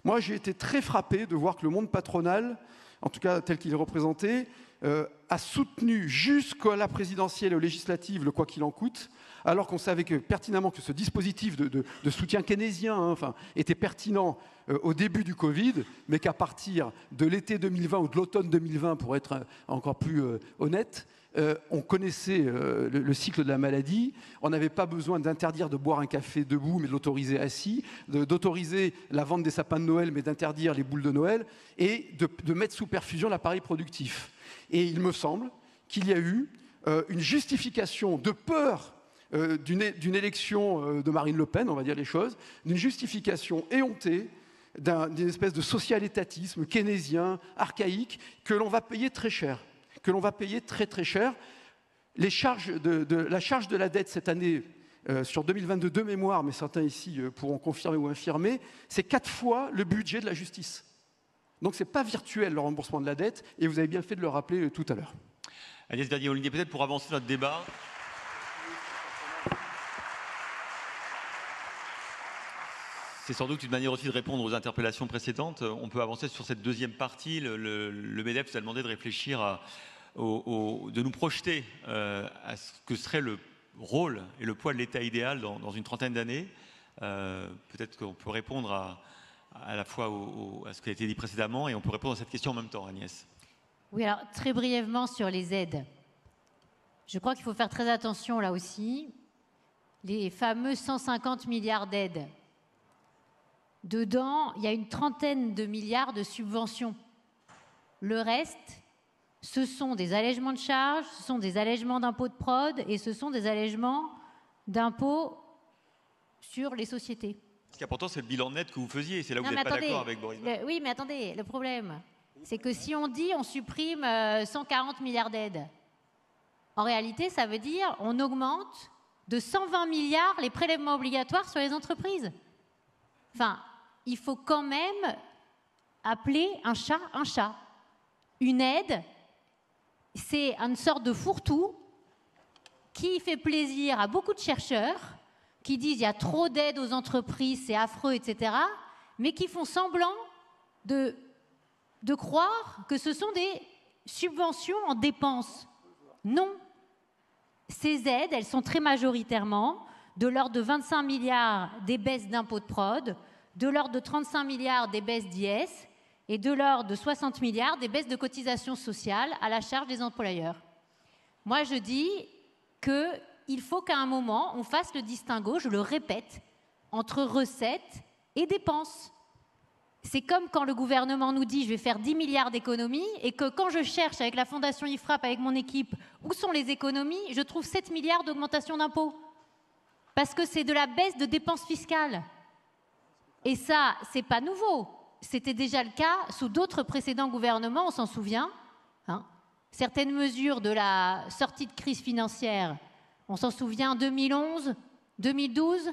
Moi, j'ai été très frappé de voir que le monde patronal, en tout cas tel qu'il est représenté, a soutenu jusqu'à la présidentielle et aux législatives le « quoi qu'il en coûte », alors qu'on savait pertinemment que ce dispositif de soutien keynésien était pertinent au début du Covid, mais qu'à partir de l'été 2020 ou de l'automne 2020, pour être encore plus honnête, on connaissait le cycle de la maladie, on n'avait pas besoin d'interdire de boire un café debout, mais de l'autoriser assis, d'autoriser la vente des sapins de Noël, mais d'interdire les boules de Noël, et de mettre sous perfusion l'appareil productif. Et il me semble qu'il y a eu une justification de peur d'une élection de Marine Le Pen, on va dire les choses, d'une justification éhontée, d'une espèce de social-étatisme keynésien, archaïque, que l'on va payer très cher. Que l'on va payer très très cher. La charge de la dette cette année, sur 2022 de mémoire, mais certains ici pourront confirmer ou infirmer, c'est 4 fois le budget de la justice. Donc ce n'est pas virtuel le remboursement de la dette, et vous avez bien fait de le rappeler tout à l'heure. Agnès Verdier-Molinier, peut-être pour avancer notre débat. C'est sans doute une manière aussi de répondre aux interpellations précédentes. On peut avancer sur cette deuxième partie. Le MEDEF nous a demandé de réfléchir, de nous projeter à ce que serait le rôle et le poids de l'État idéal dans une trentaine d'années. Peut-être qu'on peut répondre à la fois à ce qui a été dit précédemment, et on peut répondre à cette question en même temps, Agnès. Oui, alors très brièvement sur les aides. Je crois qu'il faut faire très attention là aussi. Les fameux 150 milliards d'aides. Dedans, il y a une trentaine de milliards de subventions. Le reste, ce sont des allègements de charges, ce sont des allègements d'impôts de prod et ce sont des allègements d'impôts sur les sociétés. Ce qui est important, c'est le bilan net que vous faisiez, et c'est là où vous n'êtes pas d'accord avec Boris. Oui, mais attendez, le problème, c'est que si on dit on supprime 140 milliards d'aides, en réalité, ça veut dire on augmente de 120 milliards les prélèvements obligatoires sur les entreprises. Enfin, il faut quand même appeler un chat un chat. Une aide, c'est une sorte de fourre-tout qui fait plaisir à beaucoup de chercheurs qui disent il y a trop d'aides aux entreprises, c'est affreux, etc., mais qui font semblant de croire que ce sont des subventions en dépenses. Non. Ces aides, elles sont très majoritairement de l'ordre de 25 milliards des baisses d'impôts de prod, de l'ordre de 35 milliards des baisses d'IS et de l'ordre de 60 milliards des baisses de cotisations sociales à la charge des employeurs. Moi, je dis qu'il faut qu'à un moment, on fasse le distinguo, je le répète, entre recettes et dépenses. C'est comme quand le gouvernement nous dit « je vais faire 10 milliards d'économies » et que quand je cherche avec la Fondation IFRAP, avec mon équipe, où sont les économies, je trouve 7 milliards d'augmentation d'impôts. Parce que c'est de la baisse de dépenses fiscales. Et ça, c'est pas nouveau. C'était déjà le cas sous d'autres précédents gouvernements, on s'en souvient. Certaines mesures de la sortie de crise financière, on s'en souvient, 2011, 2012,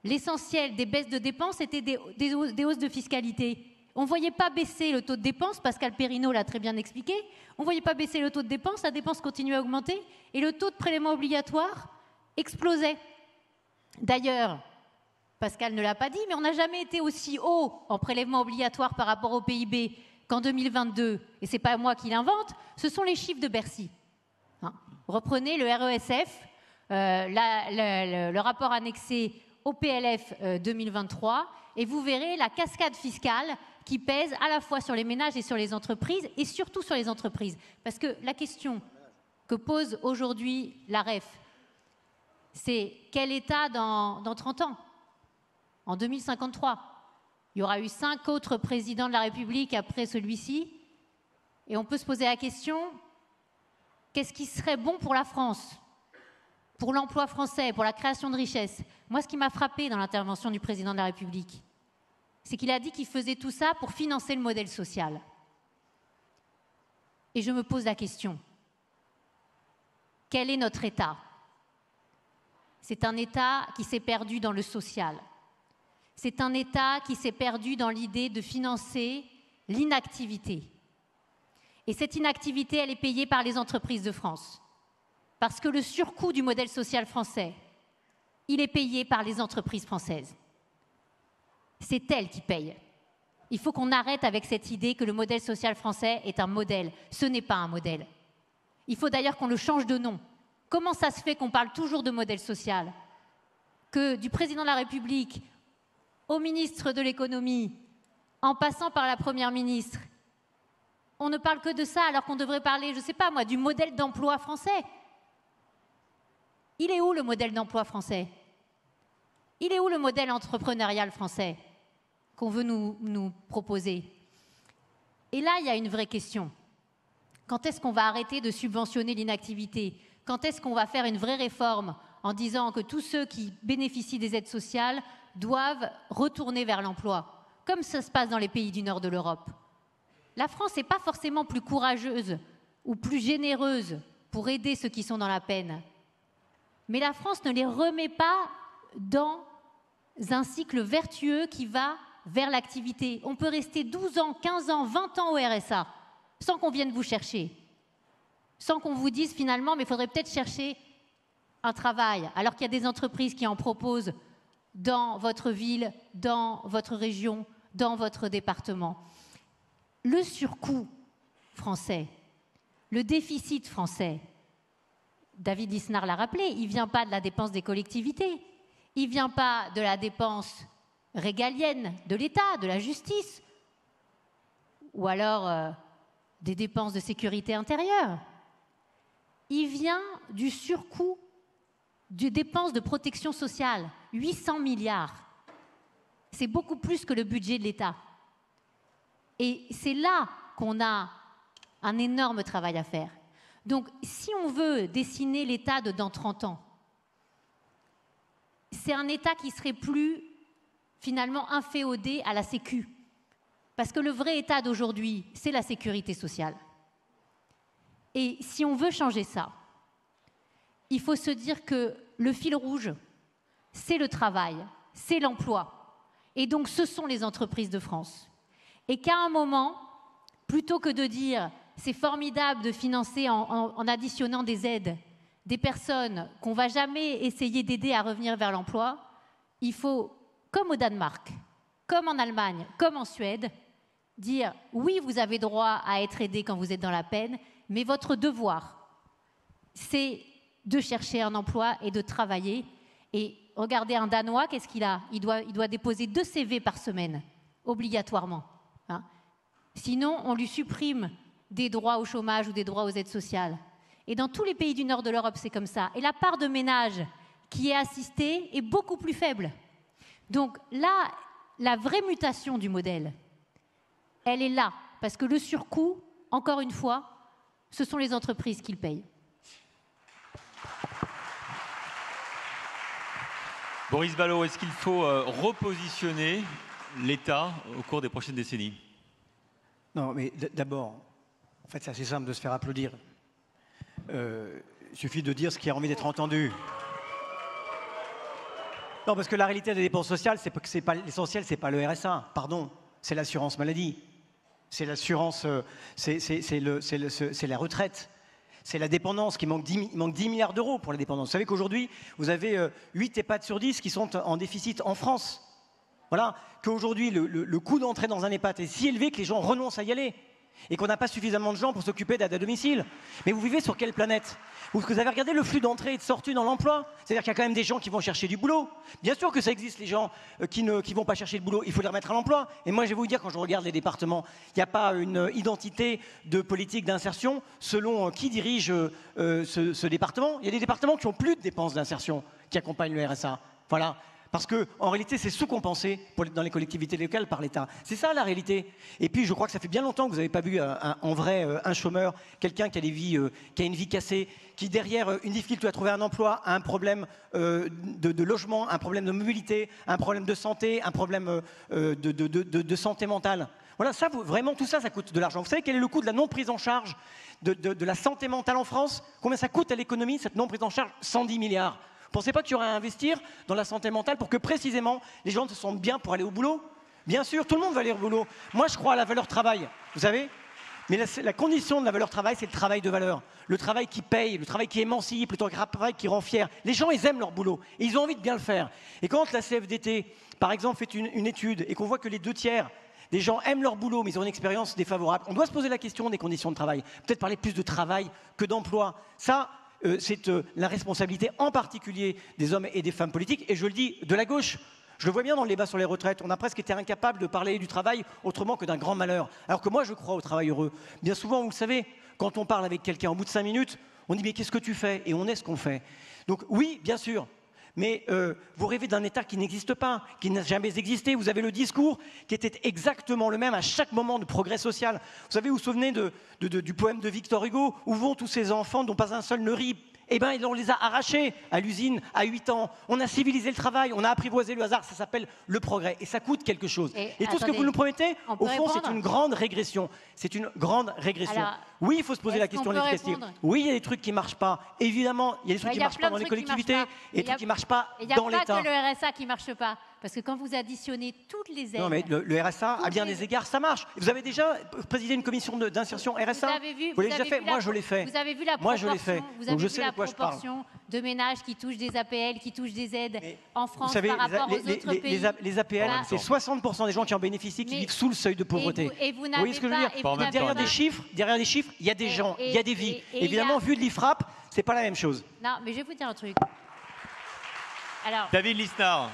l'essentiel des baisses de dépenses était des hausses de fiscalité. On ne voyait pas baisser le taux de dépense, Pascal Perrineau l'a très bien expliqué, on ne voyait pas baisser le taux de dépense, la dépense continuait à augmenter et le taux de prélèvement obligatoire explosait. D'ailleurs, Pascal ne l'a pas dit, mais on n'a jamais été aussi haut en prélèvement obligatoire par rapport au PIB qu'en 2022. Et ce n'est pas moi qui l'invente, ce sont les chiffres de Bercy. Reprenez le RESF, le rapport annexé au PLF 2023, et vous verrez la cascade fiscale qui pèse à la fois sur les ménages et sur les entreprises, et surtout sur les entreprises. Parce que la question que pose aujourd'hui l'AREF, c'est quel État dans 30 ans? En 2053, il y aura eu 5 autres présidents de la République après celui-ci, et on peut se poser la question, qu'est-ce qui serait bon pour la France, pour l'emploi français, pour la création de richesses? Moi, ce qui m'a frappé dans l'intervention du président de la République, c'est qu'il a dit qu'il faisait tout ça pour financer le modèle social. Et je me pose la question, quel est notre État? C'est un État qui s'est perdu dans le social. C'est un État qui s'est perdu dans l'idée de financer l'inactivité. Et cette inactivité, elle est payée par les entreprises de France. Parce que le surcoût du modèle social français, il est payé par les entreprises françaises. C'est elles qui payent. Il faut qu'on arrête avec cette idée que le modèle social français est un modèle. Ce n'est pas un modèle. Il faut d'ailleurs qu'on le change de nom. Comment ça se fait qu'on parle toujours de modèle social? Que du président de la République au ministre de l'économie, en passant par la première ministre, on ne parle que de ça alors qu'on devrait parler, je ne sais pas moi, du modèle d'emploi français. Il est où le modèle d'emploi français? Il est où le modèle entrepreneurial français qu'on veut nous proposer? Et là, il y a une vraie question. Quand est-ce qu'on va arrêter de subventionner l'inactivité? Quand est-ce qu'on va faire une vraie réforme en disant que tous ceux qui bénéficient des aides sociales doivent retourner vers l'emploi, comme ça se passe dans les pays du nord de l'Europe? La France n'est pas forcément plus courageuse ou plus généreuse pour aider ceux qui sont dans la peine. Mais la France ne les remet pas dans un cycle vertueux qui va vers l'activité. On peut rester 12 ans, 15 ans, 20 ans au RSA sans qu'on vienne vous chercher, sans qu'on vous dise finalement, mais il faudrait peut-être chercher un travail, alors qu'il y a des entreprises qui en proposent dans votre ville, dans votre région, dans votre département. Le surcoût français, le déficit français, David Lisnard l'a rappelé, il ne vient pas de la dépense des collectivités, il ne vient pas de la dépense régalienne de l'État, de la justice, ou alors des dépenses de sécurité intérieure. Il vient du surcoût des dépenses de protection sociale, 800 milliards. C'est beaucoup plus que le budget de l'État. Et c'est là qu'on a un énorme travail à faire. Donc, si on veut dessiner l'État de dans 30 ans, c'est un État qui serait plus, finalement, inféodé à la Sécu. Parce que le vrai État d'aujourd'hui, c'est la sécurité sociale. Et si on veut changer ça, il faut se dire que le fil rouge, c'est le travail, c'est l'emploi. Et donc, ce sont les entreprises de France. Et qu'à un moment, plutôt que de dire c'est formidable de financer en additionnant des aides, des personnes qu'on ne va jamais essayer d'aider à revenir vers l'emploi, il faut, comme au Danemark, comme en Allemagne, comme en Suède, dire oui, vous avez droit à être aidé quand vous êtes dans la peine, mais votre devoir, c'est de chercher un emploi et de travailler. Et regardez un Danois, qu'est-ce qu'il a? Il doit déposer 2 CV par semaine, obligatoirement. Hein. Sinon, on lui supprime des droits au chômage ou des droits aux aides sociales. Et dans tous les pays du nord de l'Europe, c'est comme ça. Et la part de ménages qui est assistée est beaucoup plus faible. Donc là, la vraie mutation du modèle, elle est là. Parce que le surcoût, encore une fois, ce sont les entreprises qui le payent. Boris Vallaud, est-ce qu'il faut repositionner l'État au cours des prochaines décennies? Non, mais d'abord, en fait, c'est assez simple de se faire applaudir. Il suffit de dire ce qui a envie d'être entendu. Non, parce que la réalité des dépenses sociales, c'est pas l'essentiel, c'est pas le RSA, pardon, c'est l'assurance maladie, c'est l'assurance, c'est la retraite, c'est la dépendance, il manque 10 milliards d'euros pour la dépendance. Vous savez qu'aujourd'hui, vous avez 8 EHPAD sur 10 qui sont en déficit en France. Voilà, qu'aujourd'hui, le coût d'entrée dans un EHPAD est si élevé que les gens renoncent à y aller. Et qu'on n'a pas suffisamment de gens pour s'occuper d'aide à domicile. Mais vous vivez sur quelle planète? Vous avez regardé le flux d'entrée et de sortie dans l'emploi? C'est-à-dire qu'il y a quand même des gens qui vont chercher du boulot. Bien sûr que ça existe, les gens qui ne vont pas chercher le boulot. Il faut les remettre à l'emploi. Et moi, je vais vous dire, quand je regarde les départements, il n'y a pas une identité de politique d'insertion selon qui dirige ce département. Il y a des départements qui n'ont plus de dépenses d'insertion qui accompagnent le RSA. Voilà. Parce qu'en réalité, c'est sous-compensé dans les collectivités locales par l'État. C'est ça la réalité. Et puis, je crois que ça fait bien longtemps que vous n'avez pas vu en vrai un chômeur, quelqu'un qui a une vie cassée, qui derrière une difficulté à trouver un emploi, a un problème de logement, un problème de mobilité, un problème de santé, un problème de santé mentale. Voilà, ça, vraiment, tout ça, ça coûte de l'argent. Vous savez quel est le coût de la non-prise en charge de la santé mentale en France? Combien ça coûte à l'économie, cette non-prise en charge? 110 milliards. Vous ne pensez pas qu'il y aurait à investir dans la santé mentale pour que précisément les gens se sentent bien pour aller au boulot? Bien sûr, tout le monde va aller au boulot. Moi, je crois à la valeur travail. Vous savez, Mais la condition de la valeur travail, c'est le travail de valeur. Le travail qui paye, le travail qui émancipe, le travail qui rend fier. Les gens, ils aiment leur boulot et ils ont envie de bien le faire. Et quand la CFDT, par exemple, fait une étude et qu'on voit que les 2/3 des gens aiment leur boulot, mais ils ont une expérience défavorable, on doit se poser la question des conditions de travail. Peut-être parler plus de travail que d'emploi. Ça, c'est la responsabilité en particulier des hommes et des femmes politiques. Et je le dis de la gauche. Je le vois bien dans le débat sur les retraites. On a presque été incapable de parler du travail autrement que d'un grand malheur. Alors que moi, je crois au travail heureux. Bien souvent, vous le savez, quand on parle avec quelqu'un, au bout de 5 minutes, on dit « mais qu'est-ce que tu fais ?» Et on est ce qu'on fait. Donc oui, bien sûr. Mais vous rêvez d'un État qui n'existe pas, qui n'a jamais existé. Vous avez le discours qui était exactement le même à chaque moment de progrès social. Vous savez, vous vous souvenez du poème de Victor Hugo, où vont tous ces enfants dont pas un seul ne rit? Eh bien, on les a arrachés à l'usine à 8 ans. On a civilisé le travail, on a apprivoisé le hasard. Ça s'appelle le progrès. Et ça coûte quelque chose. Et tout ce que vous nous promettez, au fond, c'est une grande régression. C'est une grande régression. Alors, oui, il faut se poser la question de l'efficacité. Oui, il y a des trucs qui ne marchent pas. Évidemment, il y a des trucs qui ne marchent pas dans les collectivités et des trucs qui ne marchent pas dans l'État. Il n'y a pas que le RSA qui ne marche pas. Parce que quand vous additionnez toutes les aides... Non, mais le RSA, à bien des égards, ça marche. Vous avez déjà présidé une commission d'insertion RSA? Vous l'avez déjà fait? Moi, je l'ai fait. Vous avez vu la proportion, moi, je l'ai fait. Donc, je sais de quoi je parle. De ménages qui touchent des APL, qui touchent des aides en France, vous savez, par rapport aux autres pays. Les APL, c'est 60% des gens qui en bénéficient qui vivent sous le seuil de pauvreté. Vous voyez ce que je veux dire? Derrière des chiffres, il y a des gens, il y a des vies. Évidemment, vu de l'IFRAP, c'est pas la même chose. Non, mais je vais vous dire un truc. Alors, David Lisnard.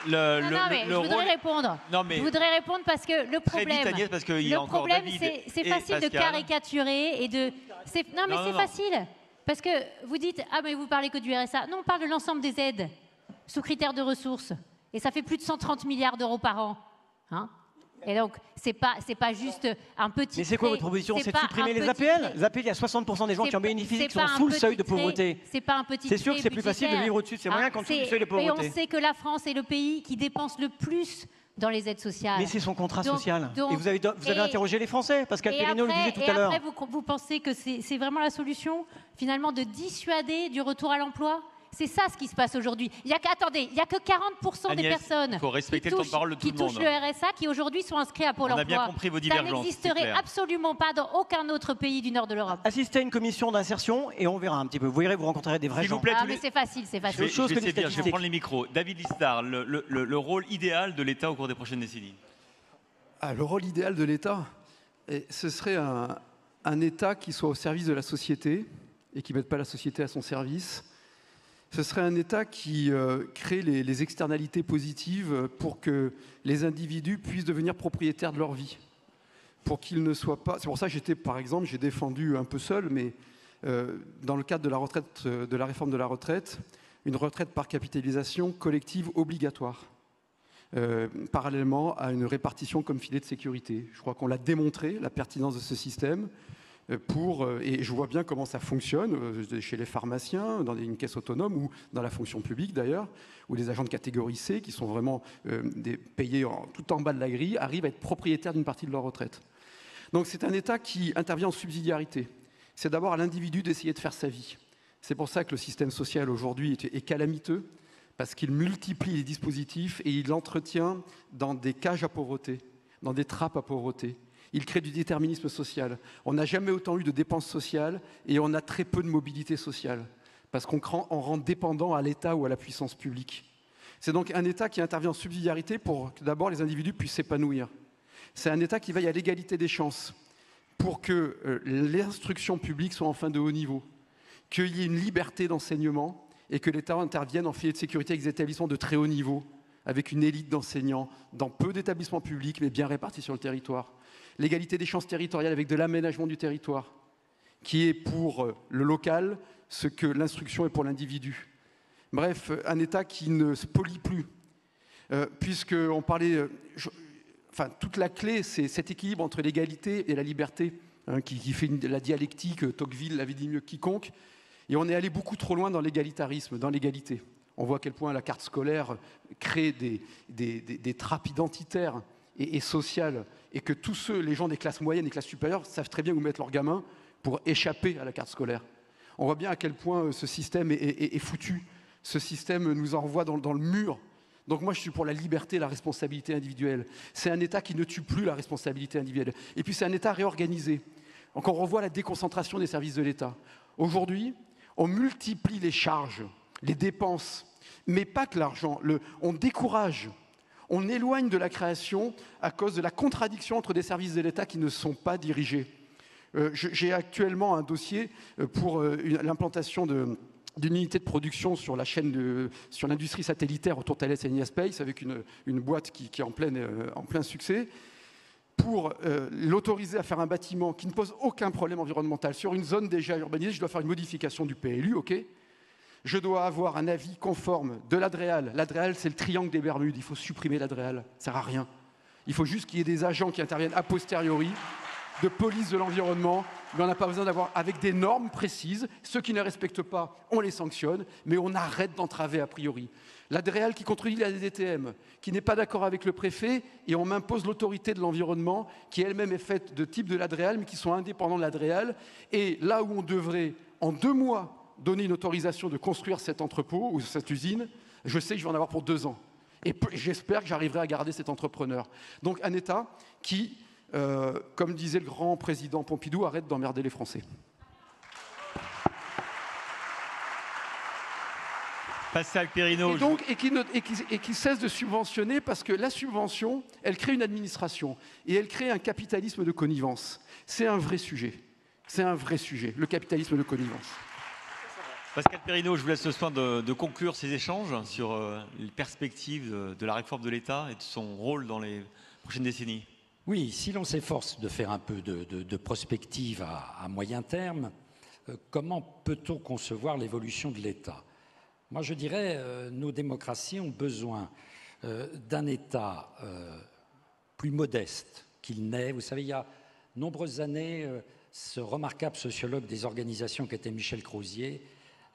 Je voudrais répondre. Je voudrais répondre parce que le problème, Agnès, parce le problème, c'est facile de caricaturer et de. Non, mais c'est facile parce que vous dites mais vous parlez que du RSA. Non, on parle de l'ensemble des aides sous critères de ressources et ça fait plus de 130 milliards d'euros par an. Hein? Et donc, c'est pas juste un petit. Mais c'est quoi votre proposition? C'est de supprimer les APL? Les APL, il y a 60% des gens qui en bénéficient qui sont sous le seuil de pauvreté. C'est pas un petit. C'est sûr que c'est plus facile de vivre au-dessus de ces moyens qu'en dessous du seuil de pauvreté. Et on sait que la France est le pays qui dépense le plus dans les aides sociales. Mais c'est son contrat social. Et vous avez interrogé les Français, Pascal Perrineau le disait tout à l'heure. Et après, vous pensez que c'est vraiment la solution, finalement, de dissuader du retour à l'emploi? C'est ça ce qui se passe aujourd'hui. Il n'y a que 40% des personnes qui touchent le RSA qui aujourd'hui sont inscrits à Pôle emploi. On a bien compris vos divergences. Ça n'existerait absolument pas dans aucun autre pays du nord de l'Europe. Assistez à une commission d'insertion et on verra un petit peu. Vous verrez, vous rencontrerez des vrais gens. Mais c'est facile, c'est facile. Je vais prendre les micros. David Lisnard, le rôle idéal de l'État au cours des prochaines décennies. Le rôle idéal de l'État, ce serait un État qui soit au service de la société et qui ne mette pas la société à son service. Ce serait un État qui crée les externalités positives pour que les individus puissent devenir propriétaires de leur vie. Pour qu'ils ne soient pas... C'est pour ça que par exemple, j'ai défendu un peu seul, mais dans le cadre de la réforme de la retraite, une retraite par capitalisation collective obligatoire, parallèlement à une répartition comme filet de sécurité. Je crois qu'on l'a démontré, la pertinence de ce système. Et je vois bien comment ça fonctionne chez les pharmaciens, dans une caisse autonome ou dans la fonction publique d'ailleurs, où les agents de catégorie C, qui sont vraiment payés tout en bas de la grille, arrivent à être propriétaires d'une partie de leur retraite. Donc c'est un État qui intervient en subsidiarité. C'est d'abord à l'individu d'essayer de faire sa vie. C'est pour ça que le système social aujourd'hui est calamiteux, parce qu'il multiplie les dispositifs et il l'entretient dans des cages à pauvreté, dans des trappes à pauvreté. Il crée du déterminisme social. On n'a jamais autant eu de dépenses sociales et on a très peu de mobilité sociale parce qu'on rend dépendant à l'État ou à la puissance publique. C'est donc un État qui intervient en subsidiarité pour que d'abord les individus puissent s'épanouir. C'est un État qui veille à l'égalité des chances pour que l'instruction publique soit enfin de haut niveau, qu'il y ait une liberté d'enseignement et que l'État intervienne en filet de sécurité avec des établissements de très haut niveau, avec une élite d'enseignants dans peu d'établissements publics mais bien répartis sur le territoire. L'égalité des chances territoriales avec de l'aménagement du territoire, qui est pour le local ce que l'instruction est pour l'individu. Bref, un État qui ne se polie plus, puisqu'on parlait... toute la clé, c'est cet équilibre entre l'égalité et la liberté, qui fait la dialectique, Tocqueville l'avait dit mieux que quiconque, et on est allé beaucoup trop loin dans l'égalitarisme, dans l'égalité. On voit à quel point la carte scolaire crée des trappes identitaires et sociales, et que tous les gens des classes moyennes et classes supérieures savent très bien où mettre leurs gamins pour échapper à la carte scolaire. On voit bien à quel point ce système est foutu. Ce système nous envoie dans le mur. Donc moi, je suis pour la liberté et la responsabilité individuelle. C'est un État qui ne tue plus la responsabilité individuelle. Et puis c'est un État réorganisé. Donc on revoit la déconcentration des services de l'État. Aujourd'hui, on multiplie les charges, les dépenses, mais pas que l'argent. On décourage, on éloigne de la création à cause de la contradiction entre des services de l'État qui ne sont pas dirigés. J'ai actuellement un dossier pour l'implantation d'une unité de production sur la chaîne sur l'industrie satellitaire autour de Thales Alenia Space, avec une boîte qui est en plein succès, pour l'autoriser à faire un bâtiment qui ne pose aucun problème environnemental sur une zone déjà urbanisée. Je dois faire une modification du PLU, ok. Je dois avoir un avis conforme de l'ADREAL. L'ADREAL, c'est le triangle des Bermudes. Il faut supprimer l'ADREAL, ça ne sert à rien. Il faut juste qu'il y ait des agents qui interviennent a posteriori, de police de l'environnement, mais on n'a pas besoin d'avoir avec des normes précises. Ceux qui ne les respectent pas, on les sanctionne, mais on arrête d'entraver a priori. L'ADREAL qui contredit la DTM, qui n'est pas d'accord avec le préfet, et on m'impose l'autorité de l'environnement, qui elle-même est faite de type de l'ADREAL, mais qui sont indépendants de l'ADREAL. Et là où on devrait, en 2 mois, donner une autorisation de construire cet entrepôt ou cette usine, je sais que je vais en avoir pour 2 ans. Et j'espère que j'arriverai à garder cet entrepreneur. Donc un État qui, comme disait le grand président Pompidou, arrête d'emmerder les Français. Pascal Perrineau. Et qui cesse de subventionner, parce que la subvention, elle crée une administration et elle crée un capitalisme de connivence. C'est un vrai sujet. C'est un vrai sujet, le capitalisme de connivence. Pascal Perrineau, je vous laisse le soin de conclure ces échanges sur les perspectives de la réforme de l'État et de son rôle dans les prochaines décennies. Oui, si l'on s'efforce de faire un peu de prospective à moyen terme, comment peut-on concevoir l'évolution de l'État ? Moi, je dirais, nos démocraties ont besoin d'un État plus modeste qu'il n'est. Vous savez, il y a nombreuses années, ce remarquable sociologue des organisations qu'était Michel Crozier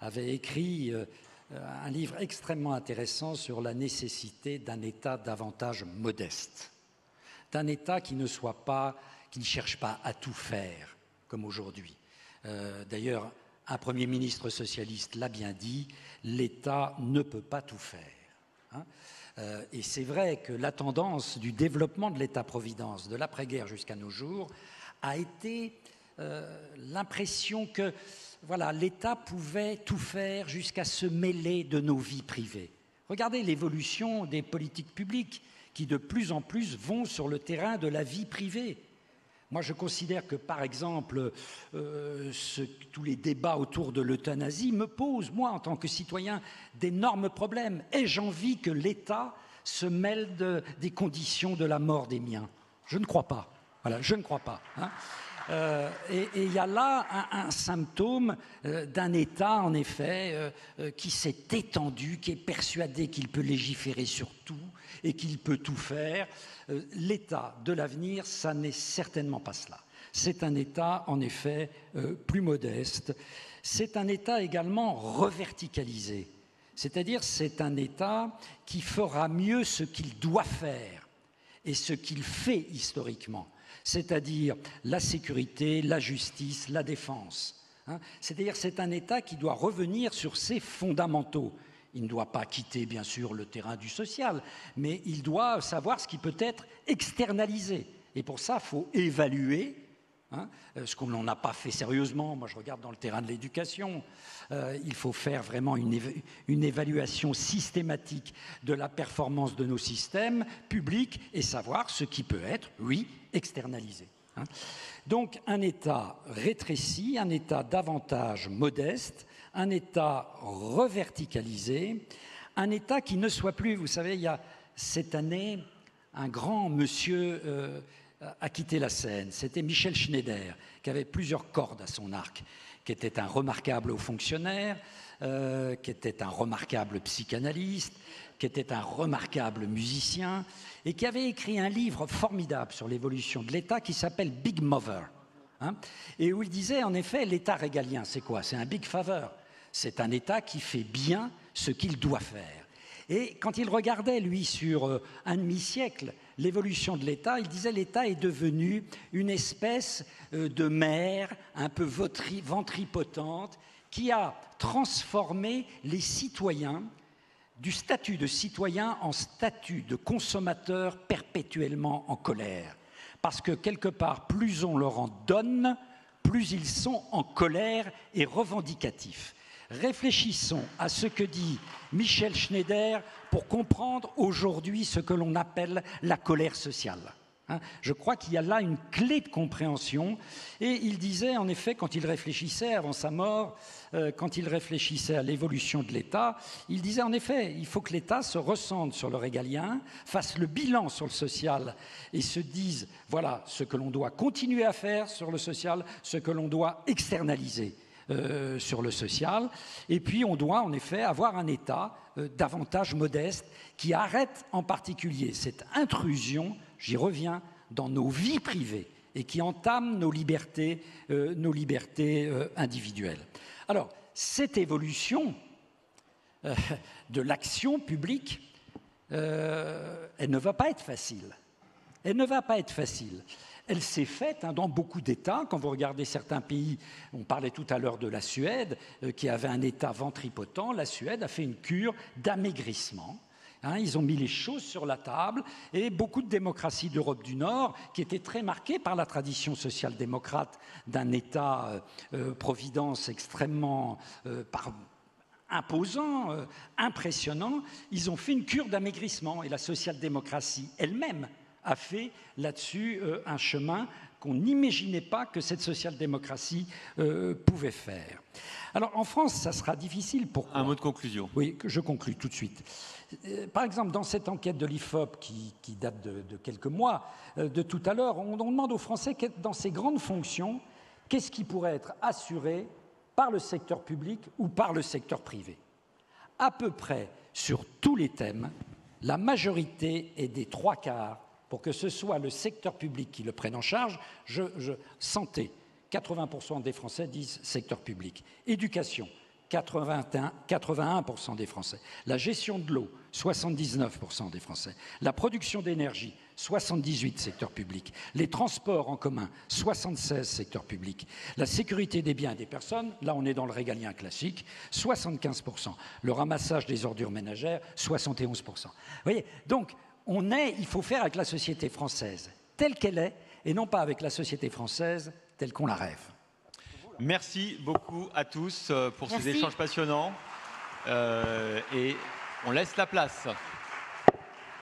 avait écrit un livre extrêmement intéressant sur la nécessité d'un État davantage modeste, d'un État qui ne cherche pas à tout faire, comme aujourd'hui. D'ailleurs, un Premier ministre socialiste l'a bien dit, l'État ne peut pas tout faire. Et c'est vrai que la tendance du développement de l'État-providence de l'après-guerre jusqu'à nos jours a été l'impression que voilà, l'État pouvait tout faire jusqu'à se mêler de nos vies privées. Regardez l'évolution des politiques publiques qui de plus en plus vont sur le terrain de la vie privée. Moi, je considère que, par exemple, tous les débats autour de l'euthanasie me posent, moi, en tant que citoyen, d'énormes problèmes. Ai-je envie que l'État se mêle des conditions de la mort des miens? Je ne crois pas. Voilà, je ne crois pas. Et il y a là un symptôme d'un État, en effet, qui s'est étendu, qui est persuadé qu'il peut légiférer sur tout et qu'il peut tout faire. L'État de l'avenir, ça n'est certainement pas cela. C'est un État, en effet, plus modeste. C'est un État également reverticalisé. C'est-à-dire, c'est un État qui fera mieux ce qu'il doit faire et ce qu'il fait historiquement. C'est-à-dire la sécurité, la justice, la défense. C'est-à-dire c'est un État qui doit revenir sur ses fondamentaux. Il ne doit pas quitter, bien sûr, le terrain du social, mais il doit savoir ce qui peut être externalisé. Et pour ça, il faut évaluer, ce qu'on n'a pas fait sérieusement. Moi, je regarde dans le terrain de l'éducation. Il faut faire vraiment une évaluation systématique de la performance de nos systèmes publics et savoir ce qui peut être, oui, externalisé. Donc, un État rétréci, un État davantage modeste, un État reverticalisé, un État qui ne soit plus, vous savez, il y a cette année, un grand monsieur a quitté la scène. C'était Michel Schneider, qui avait plusieurs cordes à son arc, qui était un remarquable haut fonctionnaire, qui était un remarquable psychanalyste, qui était un remarquable musicien, et qui avait écrit un livre formidable sur l'évolution de l'État qui s'appelle Big Mother. Et où il disait, en effet, l'État régalien, c'est quoi? C'est un big favor. C'est un État qui fait bien ce qu'il doit faire. Et quand il regardait, lui, sur un demi-siècle, l'évolution de l'État, il disait l'État est devenu une espèce de mère un peu ventripotente qui a transformé les citoyens du statut de citoyen en statut de consommateur perpétuellement en colère. Parce que quelque part, plus on leur en donne, plus ils sont en colère et revendicatifs. Réfléchissons à ce que dit Michel Schneider pour comprendre aujourd'hui ce que l'on appelle la colère sociale. Je crois qu'il y a là une clé de compréhension. Et il disait, en effet, quand il réfléchissait avant sa mort, quand il réfléchissait à l'évolution de l'État, il disait, en effet, il faut que l'État se recentre sur le régalien, fasse le bilan sur le social et se dise, voilà, ce que l'on doit continuer à faire sur le social, ce que l'on doit externaliser sur le social. Et puis, on doit, en effet, avoir un État davantage modeste qui arrête en particulier cette intrusion, j'y reviens, dans nos vies privées et qui entame nos libertés individuelles. Alors, cette évolution de l'action publique, elle ne va pas être facile. Elle ne va pas être facile. Elle s'est faite dans beaucoup d'États. Quand vous regardez certains pays, on parlait tout à l'heure de la Suède, qui avait un État ventripotent. La Suède a fait une cure d'amaigrissement. Ils ont mis les choses sur la table et beaucoup de démocraties d'Europe du Nord, qui étaient très marquées par la tradition social-démocrate d'un État-providence extrêmement imposant, impressionnant, ils ont fait une cure d'amaigrissement. Et la social-démocratie elle-même a fait là-dessus un chemin qu'on n'imaginait pas que cette social-démocratie pouvait faire. Alors en France, ça sera difficile. Pourquoi ? Un mot de conclusion. Oui, je conclus tout de suite. Par exemple, dans cette enquête de l'IFOP qui date de quelques mois, de tout à l'heure, on demande aux Français, dans ces grandes fonctions, qu'est-ce qui pourrait être assuré par le secteur public ou par le secteur privé. À peu près sur tous les thèmes, la majorité est des 3/4 pour que ce soit le secteur public qui le prenne en charge. Santé, 80% des Français disent secteur public. Éducation, 81% des Français. La gestion de l'eau, 79% des Français. La production d'énergie, 78% secteur public. Les transports en commun, 76% secteur public. La sécurité des biens et des personnes, là on est dans le régalien classique, 75%. Le ramassage des ordures ménagères, 71%. Vous voyez, donc il faut faire avec la société française telle qu'elle est et non pas avec la société française telle qu'on la rêve. Merci beaucoup à tous pour ces échanges passionnants. Et on laisse la place